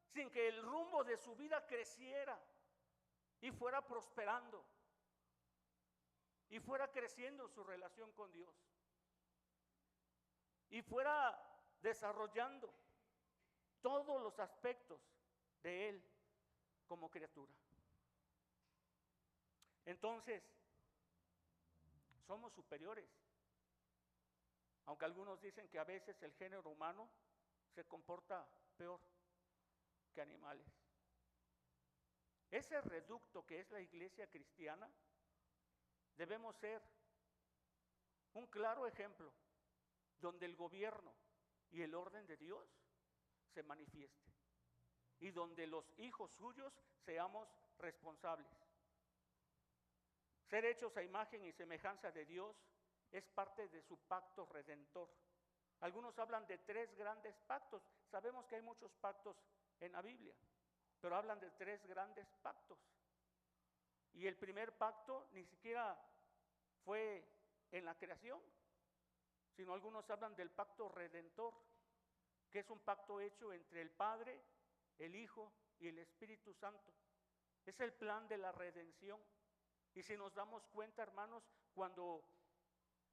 sin que el rumbo de su vida creciera y fuera prosperando y fuera creciendo su relación con Dios y fuera desarrollando todos los aspectos de él como criatura. Entonces, somos superiores, aunque algunos dicen que a veces el género humano se comporta peor que animales. Ese reducto que es la iglesia cristiana, debemos ser un claro ejemplo donde el gobierno y el orden de Dios se manifieste y donde los hijos suyos seamos responsables. Ser hechos a imagen y semejanza de Dios es parte de su pacto redentor. Algunos hablan de 3 grandes pactos. Sabemos que hay muchos pactos en la Biblia, pero hablan de 3 grandes pactos. Y el primer pacto ni siquiera fue en la creación, sino algunos hablan del pacto redentor, que es un pacto hecho entre el Padre, el Hijo y el Espíritu Santo. Es el plan de la redención. Y si nos damos cuenta, hermanos, cuando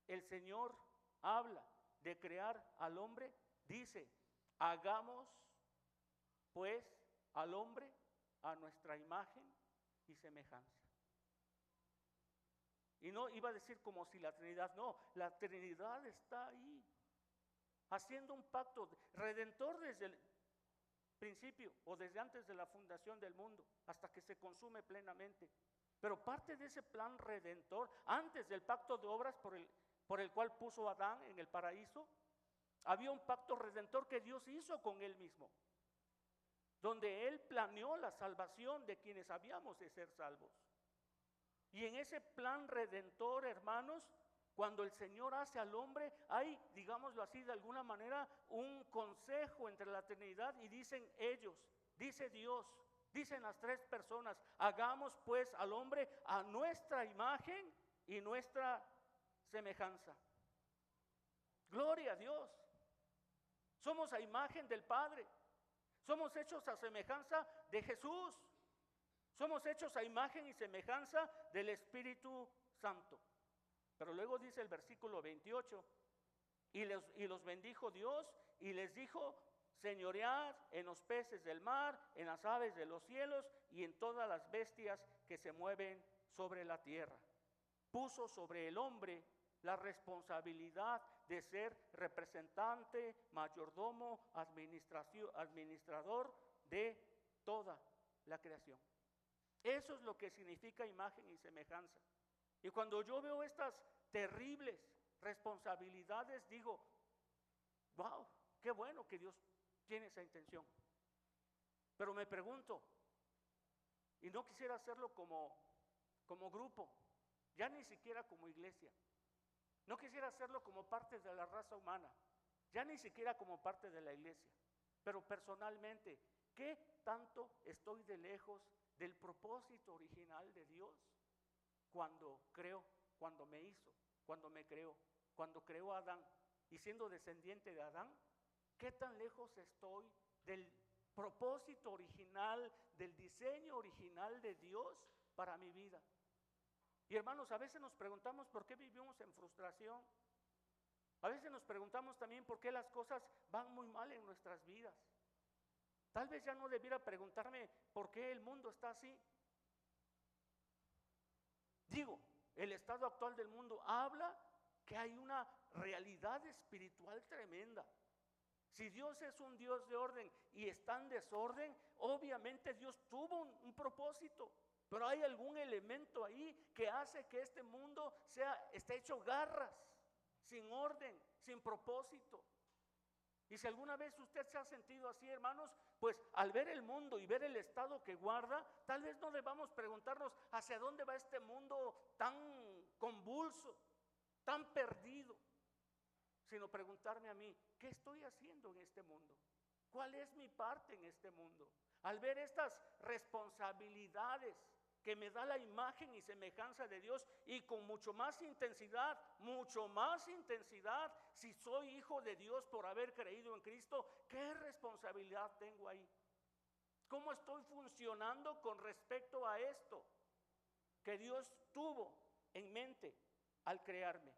el Señor habla de crear al hombre, dice: hagamos pues al hombre a nuestra imagen y semejanza. Y no iba a decir como si la Trinidad, no, la Trinidad está ahí, haciendo un pacto redentor desde el principio o desde antes de la fundación del mundo, hasta que se consume plenamente. Pero parte de ese plan redentor, antes del pacto de obras por el cual puso a Adán en el paraíso, había un pacto redentor que Dios hizo con él mismo, donde él planeó la salvación de quienes habíamos de ser salvos. Y en ese plan redentor, hermanos, cuando el Señor hace al hombre, hay, digámoslo así, de alguna manera, un consejo entre la Trinidad, y dicen ellos, dice Dios, dicen las 3 personas: hagamos pues al hombre a nuestra imagen y nuestra semejanza. Gloria a Dios. Somos a imagen del Padre. Somos hechos a semejanza de Jesús. Somos hechos a imagen y semejanza del Espíritu Santo. Pero luego dice el versículo 28, y los bendijo Dios y les dijo: señoread en los peces del mar, en las aves de los cielos y en todas las bestias que se mueven sobre la tierra. Puso sobre el hombre la responsabilidad de ser representante, mayordomo, administrador de toda la creación. Eso es lo que significa imagen y semejanza. Y cuando yo veo estas terribles responsabilidades, digo: wow, qué bueno que Dios tiene esa intención. Pero me pregunto, y no quisiera hacerlo como grupo, ya ni siquiera como iglesia, no quisiera hacerlo como parte de la raza humana, ya ni siquiera como parte de la iglesia, pero personalmente, ¿qué tanto estoy de lejos del propósito original de Dios cuando creó, cuando me hizo, cuando me creó, cuando creó a Adán? Y siendo descendiente de Adán, ¿qué tan lejos estoy del propósito original, del diseño original de Dios para mi vida. Y hermanos, a veces nos preguntamos por qué vivimos en frustración. A veces nos preguntamos también por qué las cosas van muy mal en nuestras vidas. Tal vez ya no debiera preguntarme por qué el mundo está así. Digo, el estado actual del mundo habla que hay una realidad espiritual tremenda. Si Dios es un Dios de orden y está en desorden, obviamente Dios tuvo un propósito, pero hay algún elemento ahí que hace que este mundo esté hecho garras, sin orden, sin propósito. Y si alguna vez usted se ha sentido así, hermanos, pues al ver el mundo y ver el estado que guarda, tal vez no debamos preguntarnos hacia dónde va este mundo tan convulso, tan perdido, sino preguntarme a mí, ¿qué estoy haciendo en este mundo? ¿Cuál es mi parte en este mundo? Al ver estas responsabilidades que me da la imagen y semejanza de Dios, y con mucho más intensidad, si soy hijo de Dios por haber creído en Cristo, ¿qué responsabilidad tengo ahí? ¿Cómo estoy funcionando con respecto a esto que Dios tuvo en mente al crearme?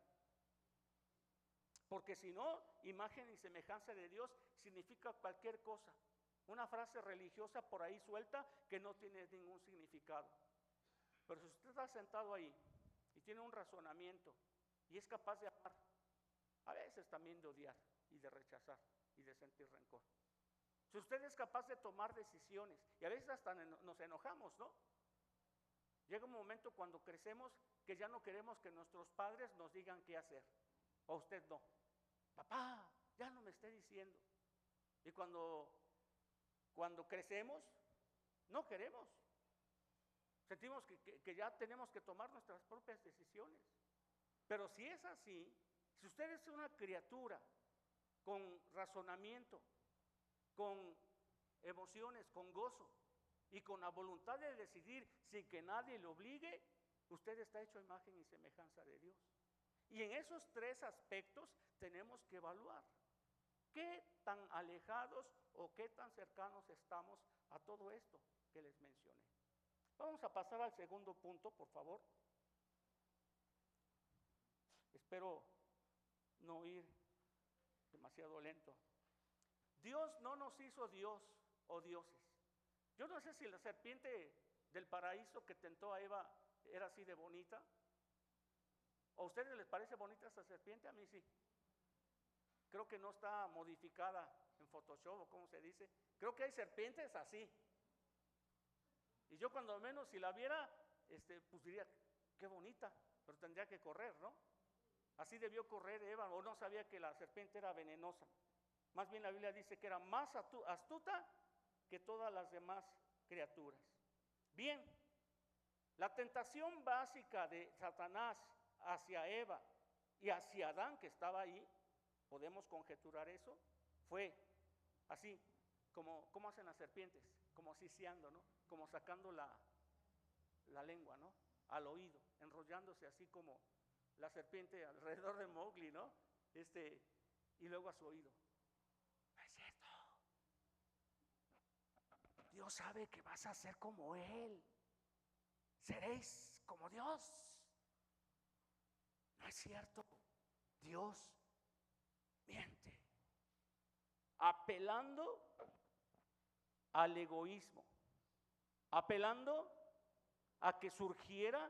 Porque si no, imagen y semejanza de Dios significa cualquier cosa, una frase religiosa por ahí suelta que no tiene ningún significado. Pero si usted está sentado ahí y tiene un razonamiento y es capaz de amar, a veces también de odiar y de rechazar y de sentir rencor. Si usted es capaz de tomar decisiones, y a veces hasta nos enojamos, ¿no? Llega un momento cuando crecemos que ya no queremos que nuestros padres nos digan qué hacer. O usted no. Papá, ya no me esté diciendo. Y cuando crecemos, no queremos. Sentimos que ya tenemos que tomar nuestras propias decisiones. Pero si es así, si usted es una criatura con razonamiento, con emociones, con gozo y con la voluntad de decidir sin que nadie le obligue, usted está hecho a imagen y semejanza de Dios. Y en esos tres aspectos tenemos que evaluar qué tan alejados o qué tan cercanos estamos a todo esto que les mencioné. Vamos a pasar al segundo punto, por favor. Espero no ir demasiado lento. Dios no nos hizo Dios o dioses. Yo no sé si la serpiente del paraíso que tentó a Eva era así de bonita. ¿A ustedes les parece bonita esa serpiente? A mí sí. Creo que no está modificada en Photoshop o como se dice. Creo que hay serpientes así. Y yo cuando menos si la viera, pues diría, qué bonita, pero tendría que correr, ¿no? Así debió correr Eva, o no sabía que la serpiente era venenosa. Más bien la Biblia dice que era más astuta que todas las demás criaturas. Bien, la tentación básica de Satanás hacia Eva y hacia Adán, que estaba ahí, podemos conjeturar eso, fue así, como hacen las serpientes, como siseando, ¿no? Como sacando la lengua, ¿no? Al oído, enrollándose así como la serpiente alrededor de Mowgli, ¿no? Y luego a su oído. No es cierto. Dios sabe que vas a ser como Él. Seréis como Dios. No es cierto. Dios miente. Apelando al egoísmo. Apelando a que surgiera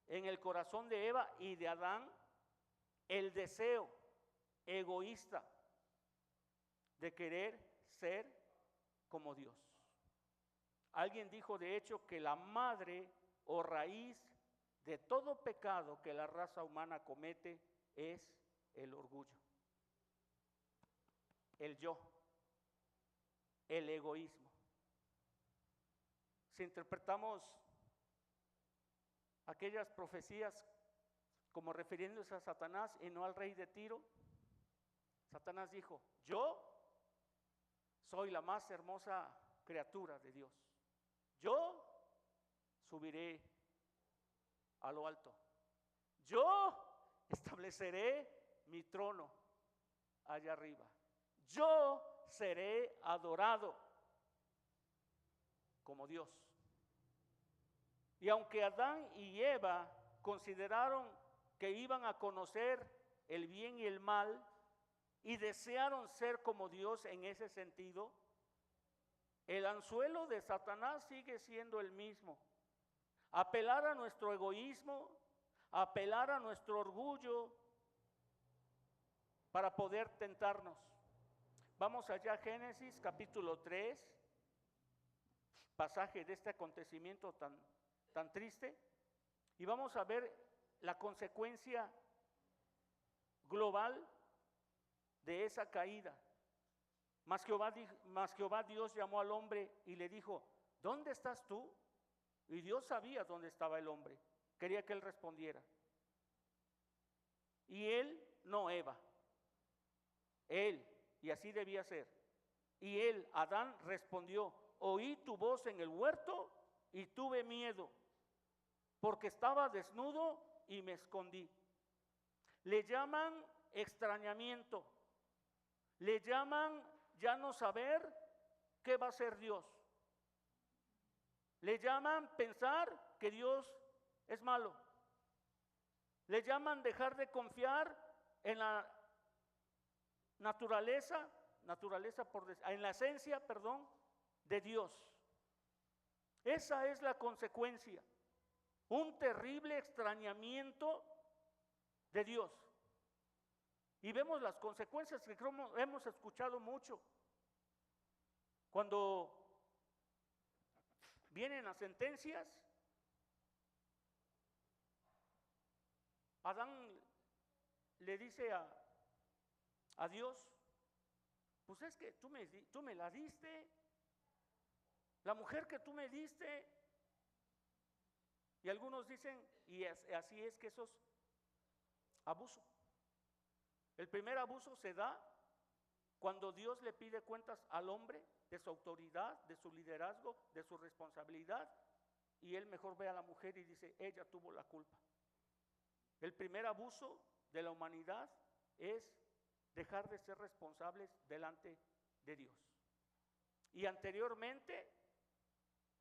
en el corazón de Eva y de Adán el deseo egoísta de querer ser como Dios. Alguien dijo de hecho que la madre o raíz de todo pecado que la raza humana comete es el orgullo, el yo, el egoísmo. Si interpretamos aquellas profecías como refiriéndose a Satanás y no al rey de Tiro, Satanás dijo, yo soy la más hermosa criatura de Dios. Yo subiré a lo alto. Yo estableceré mi trono allá arriba. Yo seré adorado como Dios. Y aunque Adán y Eva consideraron que iban a conocer el bien y el mal y desearon ser como Dios en ese sentido, el anzuelo de Satanás sigue siendo el mismo. Apelar a nuestro egoísmo, apelar a nuestro orgullo para poder tentarnos. Vamos allá a Génesis capítulo 3, pasaje de este acontecimiento tan triste, y vamos a ver la consecuencia global de esa caída. Mas Jehová Dios llamó al hombre y le dijo: ¿dónde estás tú? Y Dios sabía dónde estaba el hombre, quería que él respondiera. Y él, no Eva, él, y así debía ser. Y él, Adán, respondió: oí tu voz en el huerto y tuve miedo, porque estaba desnudo y me escondí. Le llaman extrañamiento, le llaman ya no saber qué va a hacer Dios. Le llaman pensar que Dios es malo. Le llaman dejar de confiar en la en la esencia, de Dios. Esa es la consecuencia. Un terrible extrañamiento de Dios. Y vemos las consecuencias que hemos escuchado mucho. Cuando vienen las sentencias, Adán le dice a Dios: pues es que tú me la diste, la mujer que tú me diste. Y algunos dicen, y así es, que eso es abuso. El primer abuso se da cuando Dios le pide cuentas al hombre de su autoridad, de su liderazgo, de su responsabilidad, y él mejor ve a la mujer y dice: ella tuvo la culpa. El primer abuso de la humanidad es dejar de ser responsables delante de Dios. Y anteriormente,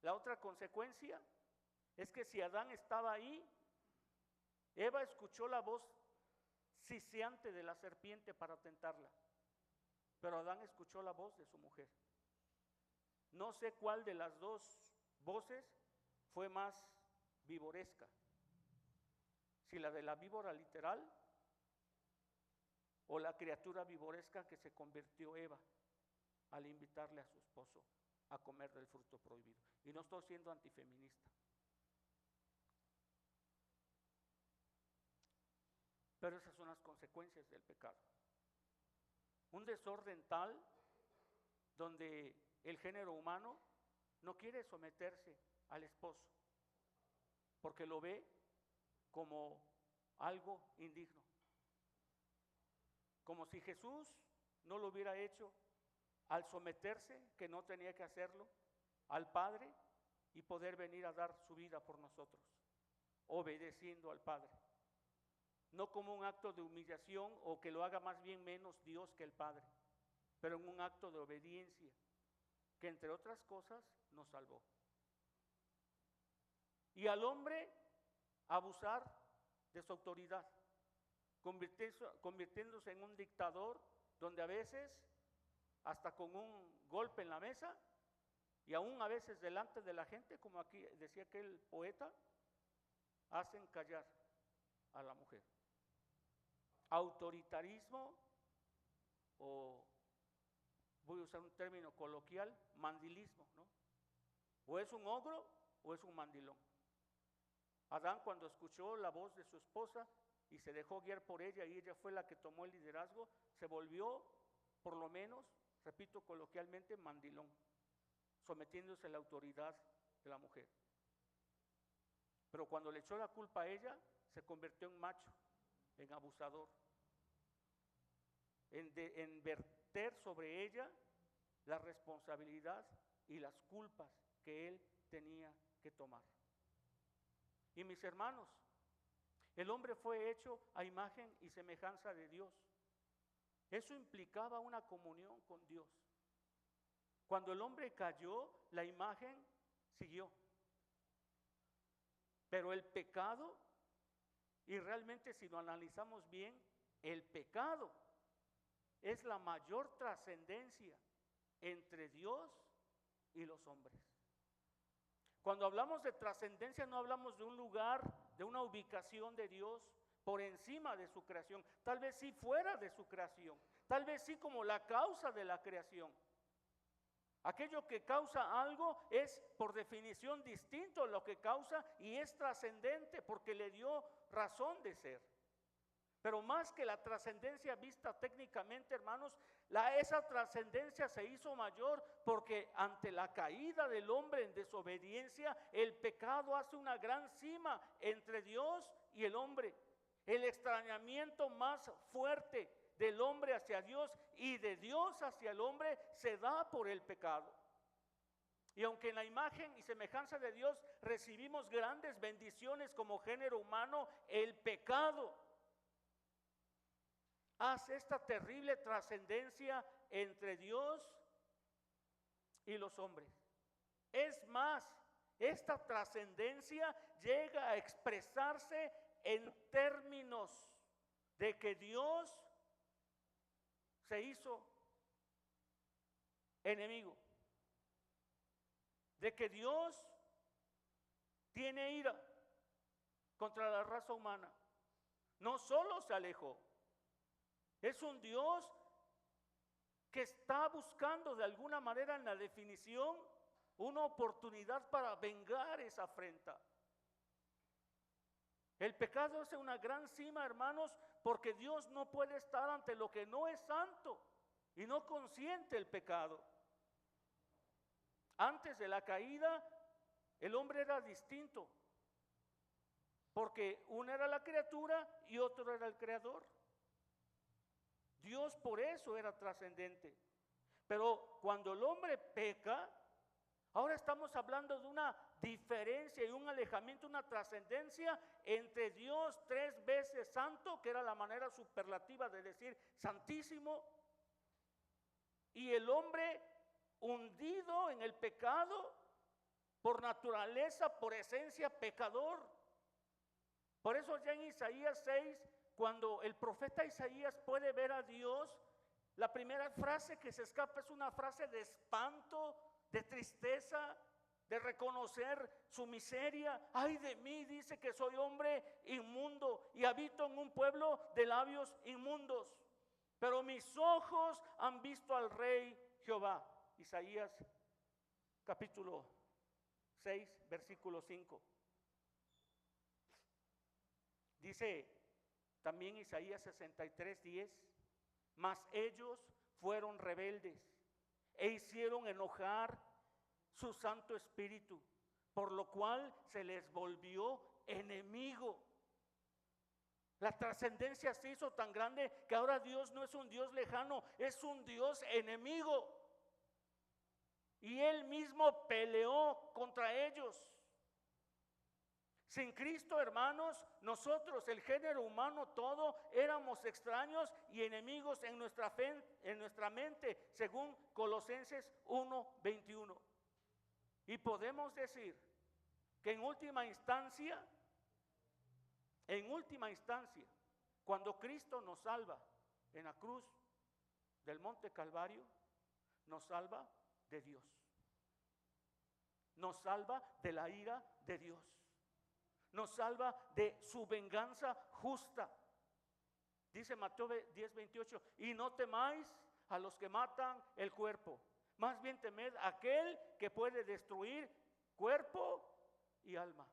la otra consecuencia es que si Adán estaba ahí, Eva escuchó la voz siseante de la serpiente para tentarla, pero Adán escuchó la voz de su mujer. No sé cuál de las dos voces fue más vivoresca, si la de la víbora literal o la criatura vivoresca que se convirtió Eva al invitarle a su esposo a comer del fruto prohibido. Y no estoy siendo antifeminista, pero esas son las consecuencias del pecado. Un desorden tal donde el género humano no quiere someterse al esposo porque lo ve como algo indigno. Como si Jesús no lo hubiera hecho al someterse, que no tenía que hacerlo, al Padre y poder venir a dar su vida por nosotros, obedeciendo al Padre. No como un acto de humillación o que lo haga más bien menos Dios que el Padre, pero en un acto de obediencia que, entre otras cosas, nos salvó. Y al hombre abusar de su autoridad, convirtiéndose en un dictador, donde a veces, hasta con un golpe en la mesa, y aún a veces delante de la gente, como aquí decía aquel poeta, hacen callar a la mujer. Autoritarismo, o voy a usar un término coloquial, mandilismo, ¿no? O es un ogro o es un mandilón. Adán, cuando escuchó la voz de su esposa y se dejó guiar por ella, y ella fue la que tomó el liderazgo, se volvió, por lo menos, repito coloquialmente, mandilón, sometiéndose a la autoridad de la mujer. Pero cuando le echó la culpa a ella, se convirtió en macho, en abusador, en verter sobre ella la responsabilidad y las culpas que él tenía que tomar. Y mis hermanos, el hombre fue hecho a imagen y semejanza de Dios. Eso implicaba una comunión con Dios. Cuando el hombre cayó, la imagen siguió. Pero el pecado, y realmente si lo analizamos bien, el pecado es la mayor trascendencia entre Dios y los hombres. Cuando hablamos de trascendencia no hablamos de un lugar, de una ubicación de Dios por encima de su creación, tal vez sí fuera de su creación, tal vez sí como la causa de la creación. Aquello que causa algo es por definición distinto a lo que causa y es trascendente porque le dio razón de ser. Pero más que la trascendencia vista técnicamente, hermanos, esa trascendencia se hizo mayor porque ante la caída del hombre en desobediencia, el pecado hace una gran cima entre Dios y el hombre. El extrañamiento más fuerte del hombre hacia Dios y de Dios hacia el hombre se da por el pecado. Y aunque en la imagen y semejanza de Dios recibimos grandes bendiciones como género humano, el pecado hace esta terrible trascendencia entre Dios y los hombres. Es más, esta trascendencia llega a expresarse en términos de que Dios se hizo enemigo, de que Dios tiene ira contra la raza humana. No solo se alejó, es un Dios que está buscando de alguna manera en la definición una oportunidad para vengar esa afrenta. El pecado es una gran cima, hermanos, porque Dios no puede estar ante lo que no es santo y no consiente el pecado. Antes de la caída, el hombre era distinto, porque uno era la criatura y otro era el creador. Dios por eso era trascendente. Pero cuando el hombre peca, ahora estamos hablando de una diferencia y un alejamiento, una trascendencia entre Dios 3 veces santo, que era la manera superlativa de decir santísimo, y el hombre hundido en el pecado, por naturaleza, por esencia, pecador. Por eso ya en Isaías 6, cuando el profeta Isaías puede ver a Dios, la primera frase que se escapa es una frase de espanto, de tristeza, de reconocer su miseria. Ay de mí, dice, que soy hombre inmundo y habito en un pueblo de labios inmundos, pero mis ojos han visto al Rey Jehová. Isaías capítulo 6, versículo 5. Dice también Isaías 63, 10, mas ellos fueron rebeldes e hicieron enojar su Santo Espíritu, por lo cual se les volvió enemigo. La trascendencia se hizo tan grande que ahora Dios no es un Dios lejano, es un Dios enemigo. Y Él mismo peleó contra ellos. Sin Cristo, hermanos, nosotros, el género humano todo, éramos extraños y enemigos en nuestra mente, según Colosenses 1:21. Y podemos decir que en última instancia, cuando Cristo nos salva en la cruz del Monte Calvario, nos salva de Dios. Nos salva de la ira de Dios. Nos salva de su venganza justa. Dice Mateo 10:28, y no temáis a los que matan el cuerpo, más bien temed a aquel que puede destruir cuerpo y alma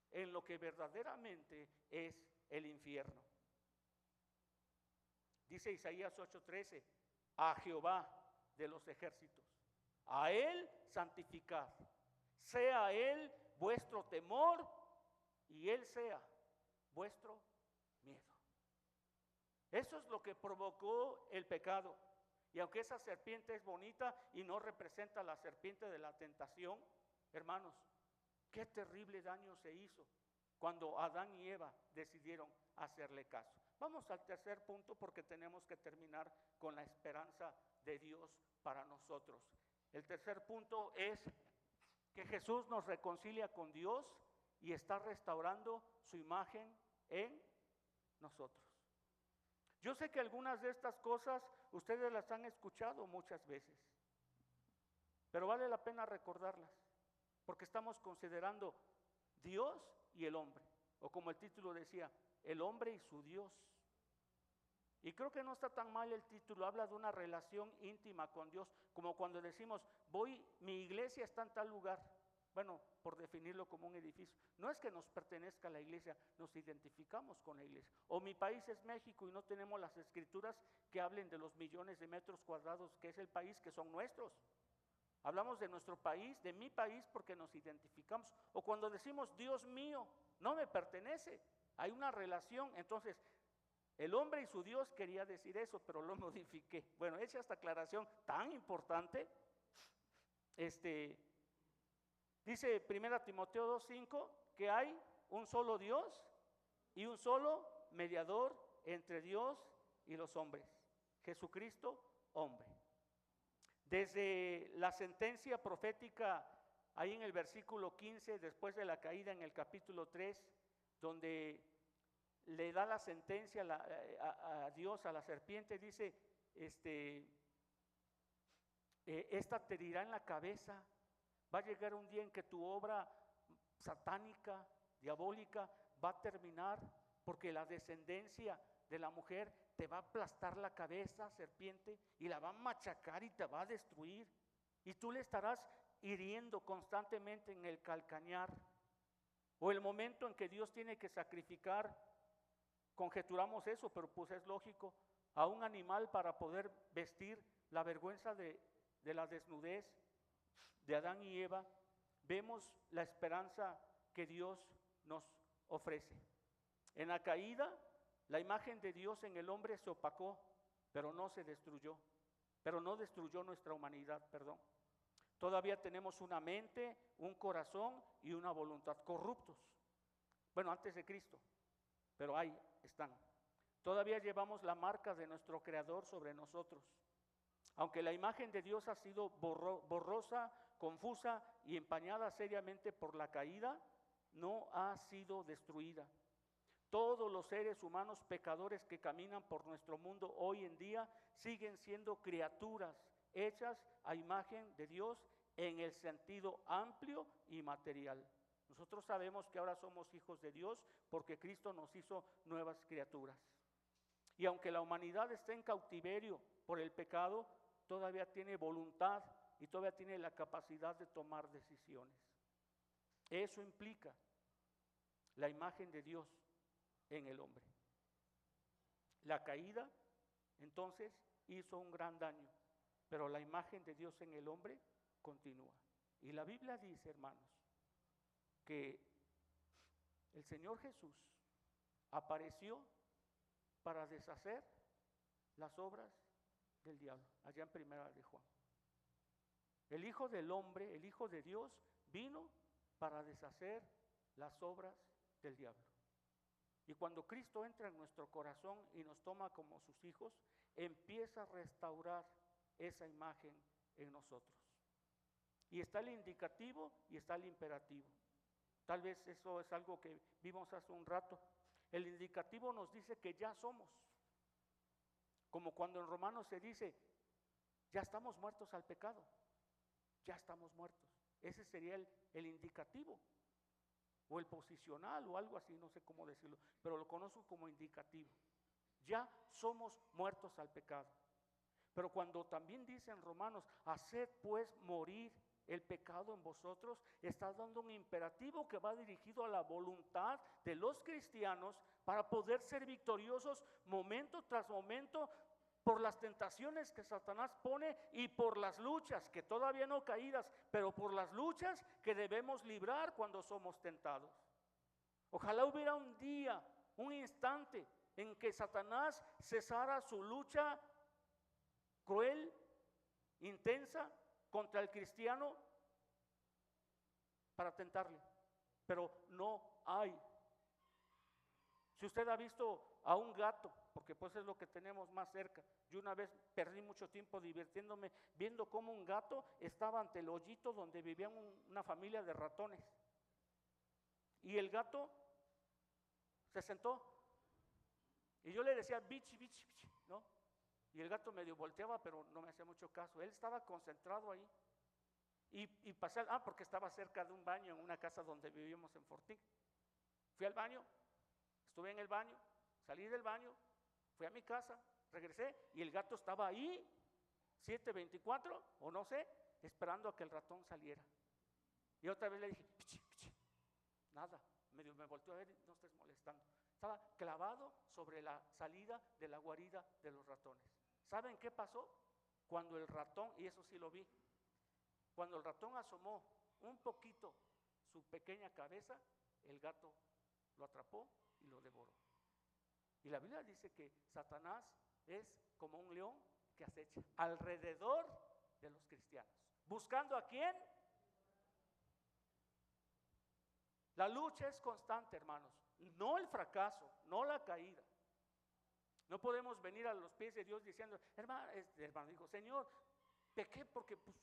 en lo que verdaderamente es el infierno. Dice Isaías 8:13, a Jehová de los ejércitos, a Él santificad, sea Él vuestro temor y Él sea vuestro miedo. Eso es lo que provocó el pecado. Y aunque esa serpiente es bonita y no representa la serpiente de la tentación, hermanos, qué terrible daño se hizo cuando Adán y Eva decidieron hacerle caso. Vamos al tercer punto porque tenemos que terminar con la esperanza de Dios para nosotros. El tercer punto es que Jesús nos reconcilia con Dios y está restaurando su imagen en nosotros. Yo sé que algunas de estas cosas ustedes las han escuchado muchas veces, pero vale la pena recordarlas, porque estamos considerando Dios y el hombre, o como el título decía, el hombre y su Dios. Y creo que no está tan mal el título, habla de una relación íntima con Dios, como cuando decimos, mi iglesia está en tal lugar. Bueno, por definirlo como un edificio, no es que nos pertenezca a la iglesia, nos identificamos con la iglesia. O mi país es México y no tenemos las escrituras que hablen de los millones de metros cuadrados que es el país, que son nuestros. Hablamos de nuestro país, de mi país, porque nos identificamos. O cuando decimos, Dios mío, no me pertenece, hay una relación. Entonces, el hombre y su Dios quería decir eso, pero lo modifiqué. Bueno, hecha esta aclaración tan importante, dice 1 Timoteo 2:5 que hay un solo Dios y un solo mediador entre Dios y los hombres, Jesucristo, hombre. Desde la sentencia profética, ahí en el versículo 15, después de la caída en el capítulo 3, donde le da la sentencia a Dios, a la serpiente, dice, esta te dirá en la cabeza. Va a llegar un día en que tu obra satánica, diabólica, va a terminar, porque la descendencia de la mujer te va a aplastar la cabeza, serpiente, y la va a machacar y te va a destruir. Y tú le estarás hiriendo constantemente en el calcañar. O el momento en que Dios tiene que sacrificar, conjeturamos eso, pero pues es lógico, a un animal para poder vestir la vergüenza de la desnudez de Adán y Eva. Vemos la esperanza que Dios nos ofrece. En la caída, la imagen de Dios en el hombre se opacó, pero no se destruyó, pero no destruyó nuestra humanidad, perdón. Todavía tenemos una mente, un corazón y una voluntad corruptos. Bueno, antes de Cristo, pero ahí están. Todavía llevamos la marca de nuestro Creador sobre nosotros. Aunque la imagen de Dios ha sido borrosa, confusa y empañada seriamente por la caída, no ha sido destruida. Todos los seres humanos pecadores que caminan por nuestro mundo hoy en día siguen siendo criaturas hechas a imagen de Dios en el sentido amplio y material. Nosotros sabemos que ahora somos hijos de Dios porque Cristo nos hizo nuevas criaturas. Y aunque la humanidad está en cautiverio por el pecado, todavía tiene voluntad y todavía tiene la capacidad de tomar decisiones. Eso implica la imagen de Dios en el hombre. La caída, entonces, hizo un gran daño, pero la imagen de Dios en el hombre continúa. Y la Biblia dice, hermanos, que el Señor Jesús apareció para deshacer las obras del diablo, allá en Primera de Juan. El Hijo del Hombre, el Hijo de Dios, vino para deshacer las obras del diablo. Y cuando Cristo entra en nuestro corazón y nos toma como sus hijos, empieza a restaurar esa imagen en nosotros. Y está el indicativo y está el imperativo. Tal vez eso es algo que vimos hace un rato. El indicativo nos dice que ya somos. Como cuando en Romanos se dice, ya estamos muertos al pecado. Ya estamos muertos. Ese sería el indicativo. O el posicional o algo así, no sé cómo decirlo, pero lo conozco como indicativo. Ya somos muertos al pecado. Pero cuando también dice en Romanos, haced pues morir el pecado en vosotros, está dando un imperativo que va dirigido a la voluntad de los cristianos para poder ser victoriosos momento tras momento por las tentaciones que Satanás pone y por las luchas, que todavía no caídas, pero por las luchas que debemos librar cuando somos tentados. Ojalá hubiera un día, un instante en que Satanás cesara su lucha cruel, intensa contra el cristiano para tentarle, pero no hay. Si usted ha visto a un gato porque pues es lo que tenemos más cerca. Yo una vez perdí mucho tiempo divirtiéndome viendo cómo un gato estaba ante el hoyito donde vivía una familia de ratones. Y el gato se sentó. Y yo le decía, bichi, bichi, bichi, ¿no? Y el gato medio volteaba, pero no me hacía mucho caso. Él estaba concentrado ahí. Y pasé, porque estaba cerca de un baño en una casa donde vivíamos en Fortín. Fui al baño, estuve en el baño, salí del baño, fui a mi casa, regresé y el gato estaba ahí, 7:24 o no sé, esperando a que el ratón saliera. Y otra vez le dije, pichi, pichi. Nada, medio me volteó a ver, no estés molestando. Estaba clavado sobre la salida de la guarida de los ratones. ¿Saben qué pasó? Cuando el ratón, y eso sí lo vi, cuando el ratón asomó un poquito su pequeña cabeza, el gato lo atrapó y lo devoró. Y la Biblia dice que Satanás es como un león que acecha alrededor de los cristianos. ¿Buscando a quién? La lucha es constante, hermanos. No el fracaso, no la caída. No podemos venir a los pies de Dios diciendo, hermano dijo, Señor, pequé porque pues,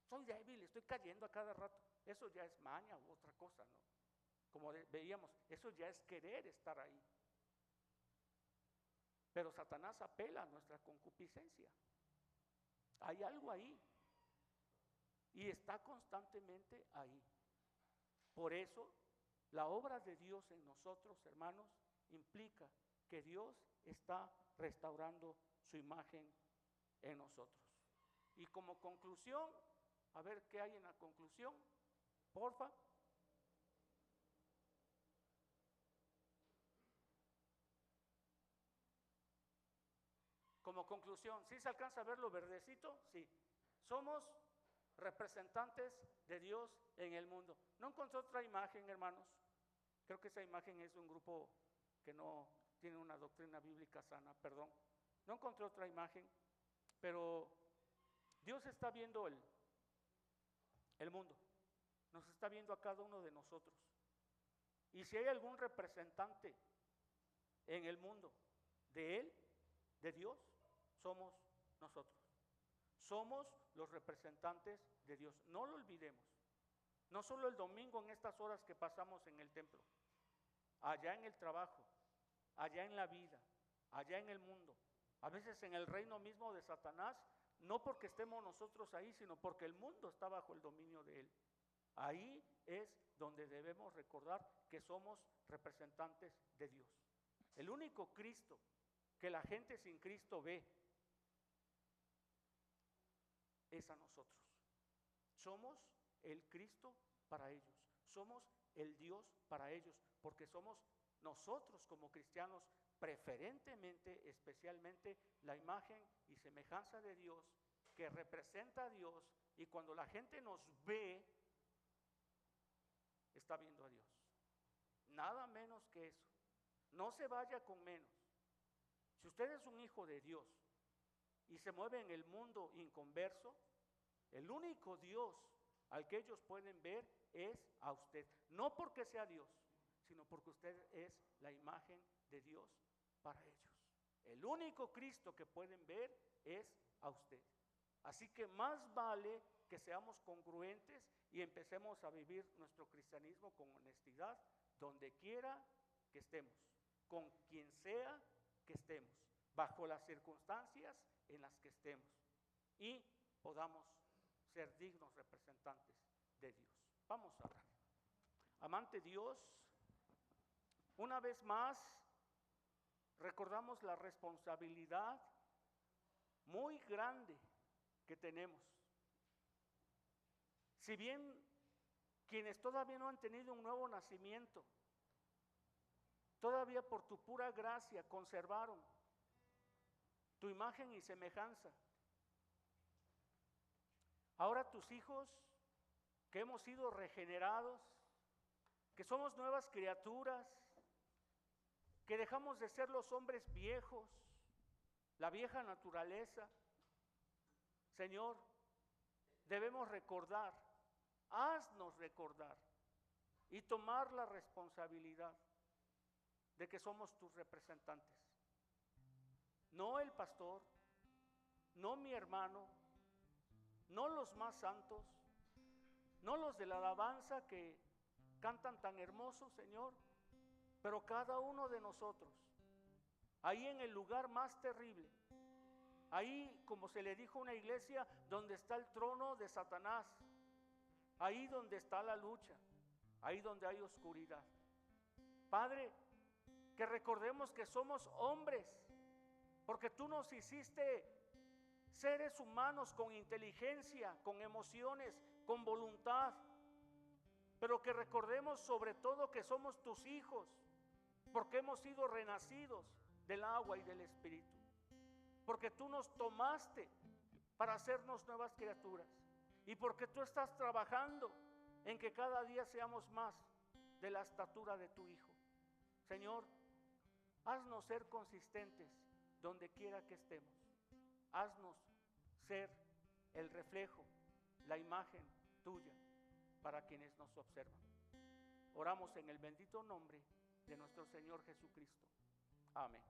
soy débil, estoy cayendo a cada rato. Eso ya es maña u otra cosa, ¿no? Como veíamos, eso ya es querer estar ahí. Pero Satanás apela a nuestra concupiscencia. Hay algo ahí. Y está constantemente ahí. Por eso, la obra de Dios en nosotros, hermanos, implica que Dios está restaurando su imagen en nosotros. Y como conclusión, a ver qué hay en la conclusión, porfa. Como conclusión, ¿sí se alcanza a ver lo verdecito? Sí. Somos representantes de Dios en el mundo. No encontré otra imagen, hermanos. Creo que esa imagen es de un grupo que no tiene una doctrina bíblica sana, perdón. No encontré otra imagen, pero Dios está viendo el mundo. Nos está viendo a cada uno de nosotros. Y si hay algún representante en el mundo de Él, de Dios, somos nosotros. Somos los representantes de Dios. No lo olvidemos. No solo el domingo en estas horas que pasamos en el templo, allá en el trabajo, allá en la vida, allá en el mundo, a veces en el reino mismo de Satanás, no porque estemos nosotros ahí, sino porque el mundo está bajo el dominio de él. Ahí es donde debemos recordar que somos representantes de Dios. El único Cristo que la gente sin Cristo ve es a nosotros. Somos el Cristo para ellos. Somos el Dios para ellos, porque somos nosotros como cristianos preferentemente, especialmente la imagen y semejanza de Dios que representa a Dios, y cuando la gente nos ve, está viendo a Dios. Nada menos que eso. No se vaya con menos. Si usted es un hijo de Dios y se mueve en el mundo inconverso, el único Dios al que ellos pueden ver es a usted. No porque sea Dios, sino porque usted es la imagen de Dios para ellos. El único Cristo que pueden ver es a usted. Así que más vale que seamos congruentes y empecemos a vivir nuestro cristianismo con honestidad, donde quiera que estemos, con quien sea que estemos, bajo las circunstancias en las que estemos, y podamos ser dignos representantes de Dios. Vamos a orar. Amante Dios, una vez más recordamos la responsabilidad muy grande que tenemos. Si bien quienes todavía no han tenido un nuevo nacimiento, todavía por tu pura gracia conservaron tu imagen y semejanza. Ahora tus hijos, que hemos sido regenerados, que somos nuevas criaturas, que dejamos de ser los hombres viejos, la vieja naturaleza, Señor, debemos recordar, haznos recordar y tomar la responsabilidad de que somos tus representantes. el pastor, no mi hermano, no los más santos, no los de la alabanza que cantan tan hermoso, Señor, pero cada uno de nosotros, ahí en el lugar más terrible, ahí, como se le dijo a una iglesia, donde está el trono de Satanás, ahí donde está la lucha, ahí donde hay oscuridad. Padre, que recordemos que somos hombres, porque tú nos hiciste seres humanos con inteligencia, con emociones, con voluntad, pero que recordemos sobre todo que somos tus hijos, porque hemos sido renacidos del agua y del Espíritu, porque tú nos tomaste para hacernos nuevas criaturas, y porque tú estás trabajando en que cada día seamos más de la estatura de tu Hijo. Señor, haznos ser consistentes donde quiera que estemos. Haznos ser el reflejo, la imagen tuya para quienes nos observan. Oramos en el bendito nombre de nuestro Señor Jesucristo. Amén.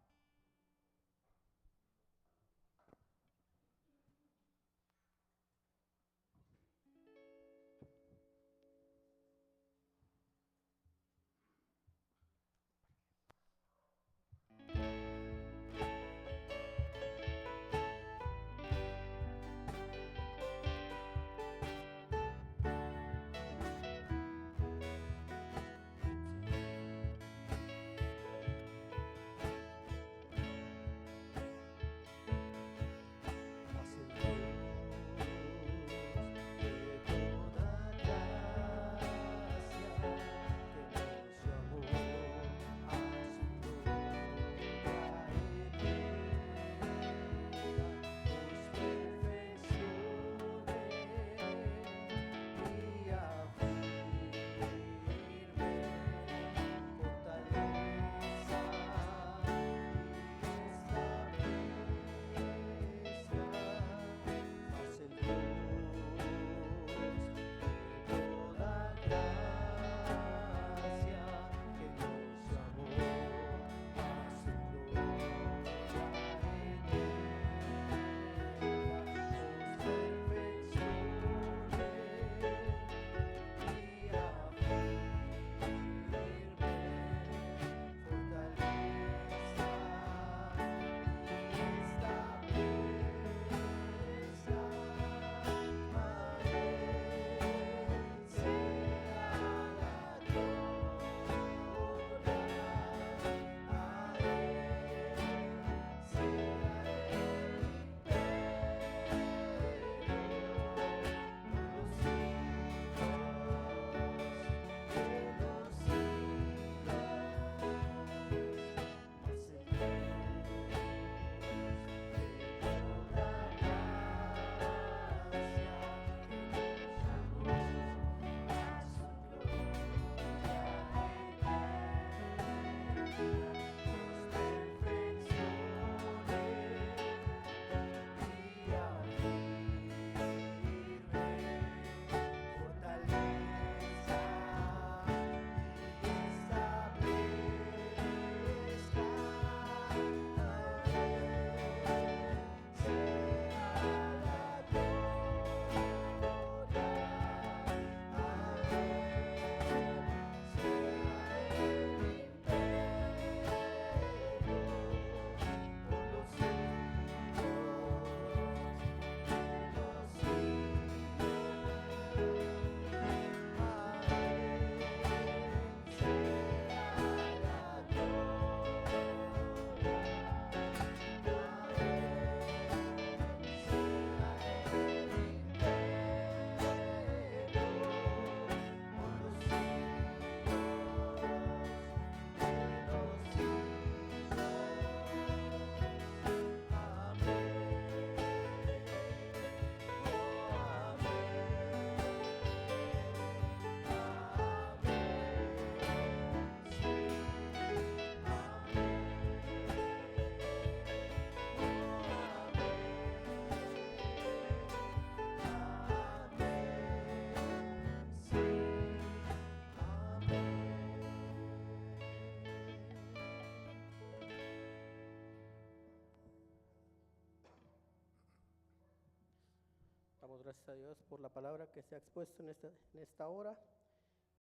gracias a Dios por la palabra que se ha expuesto en esta hora.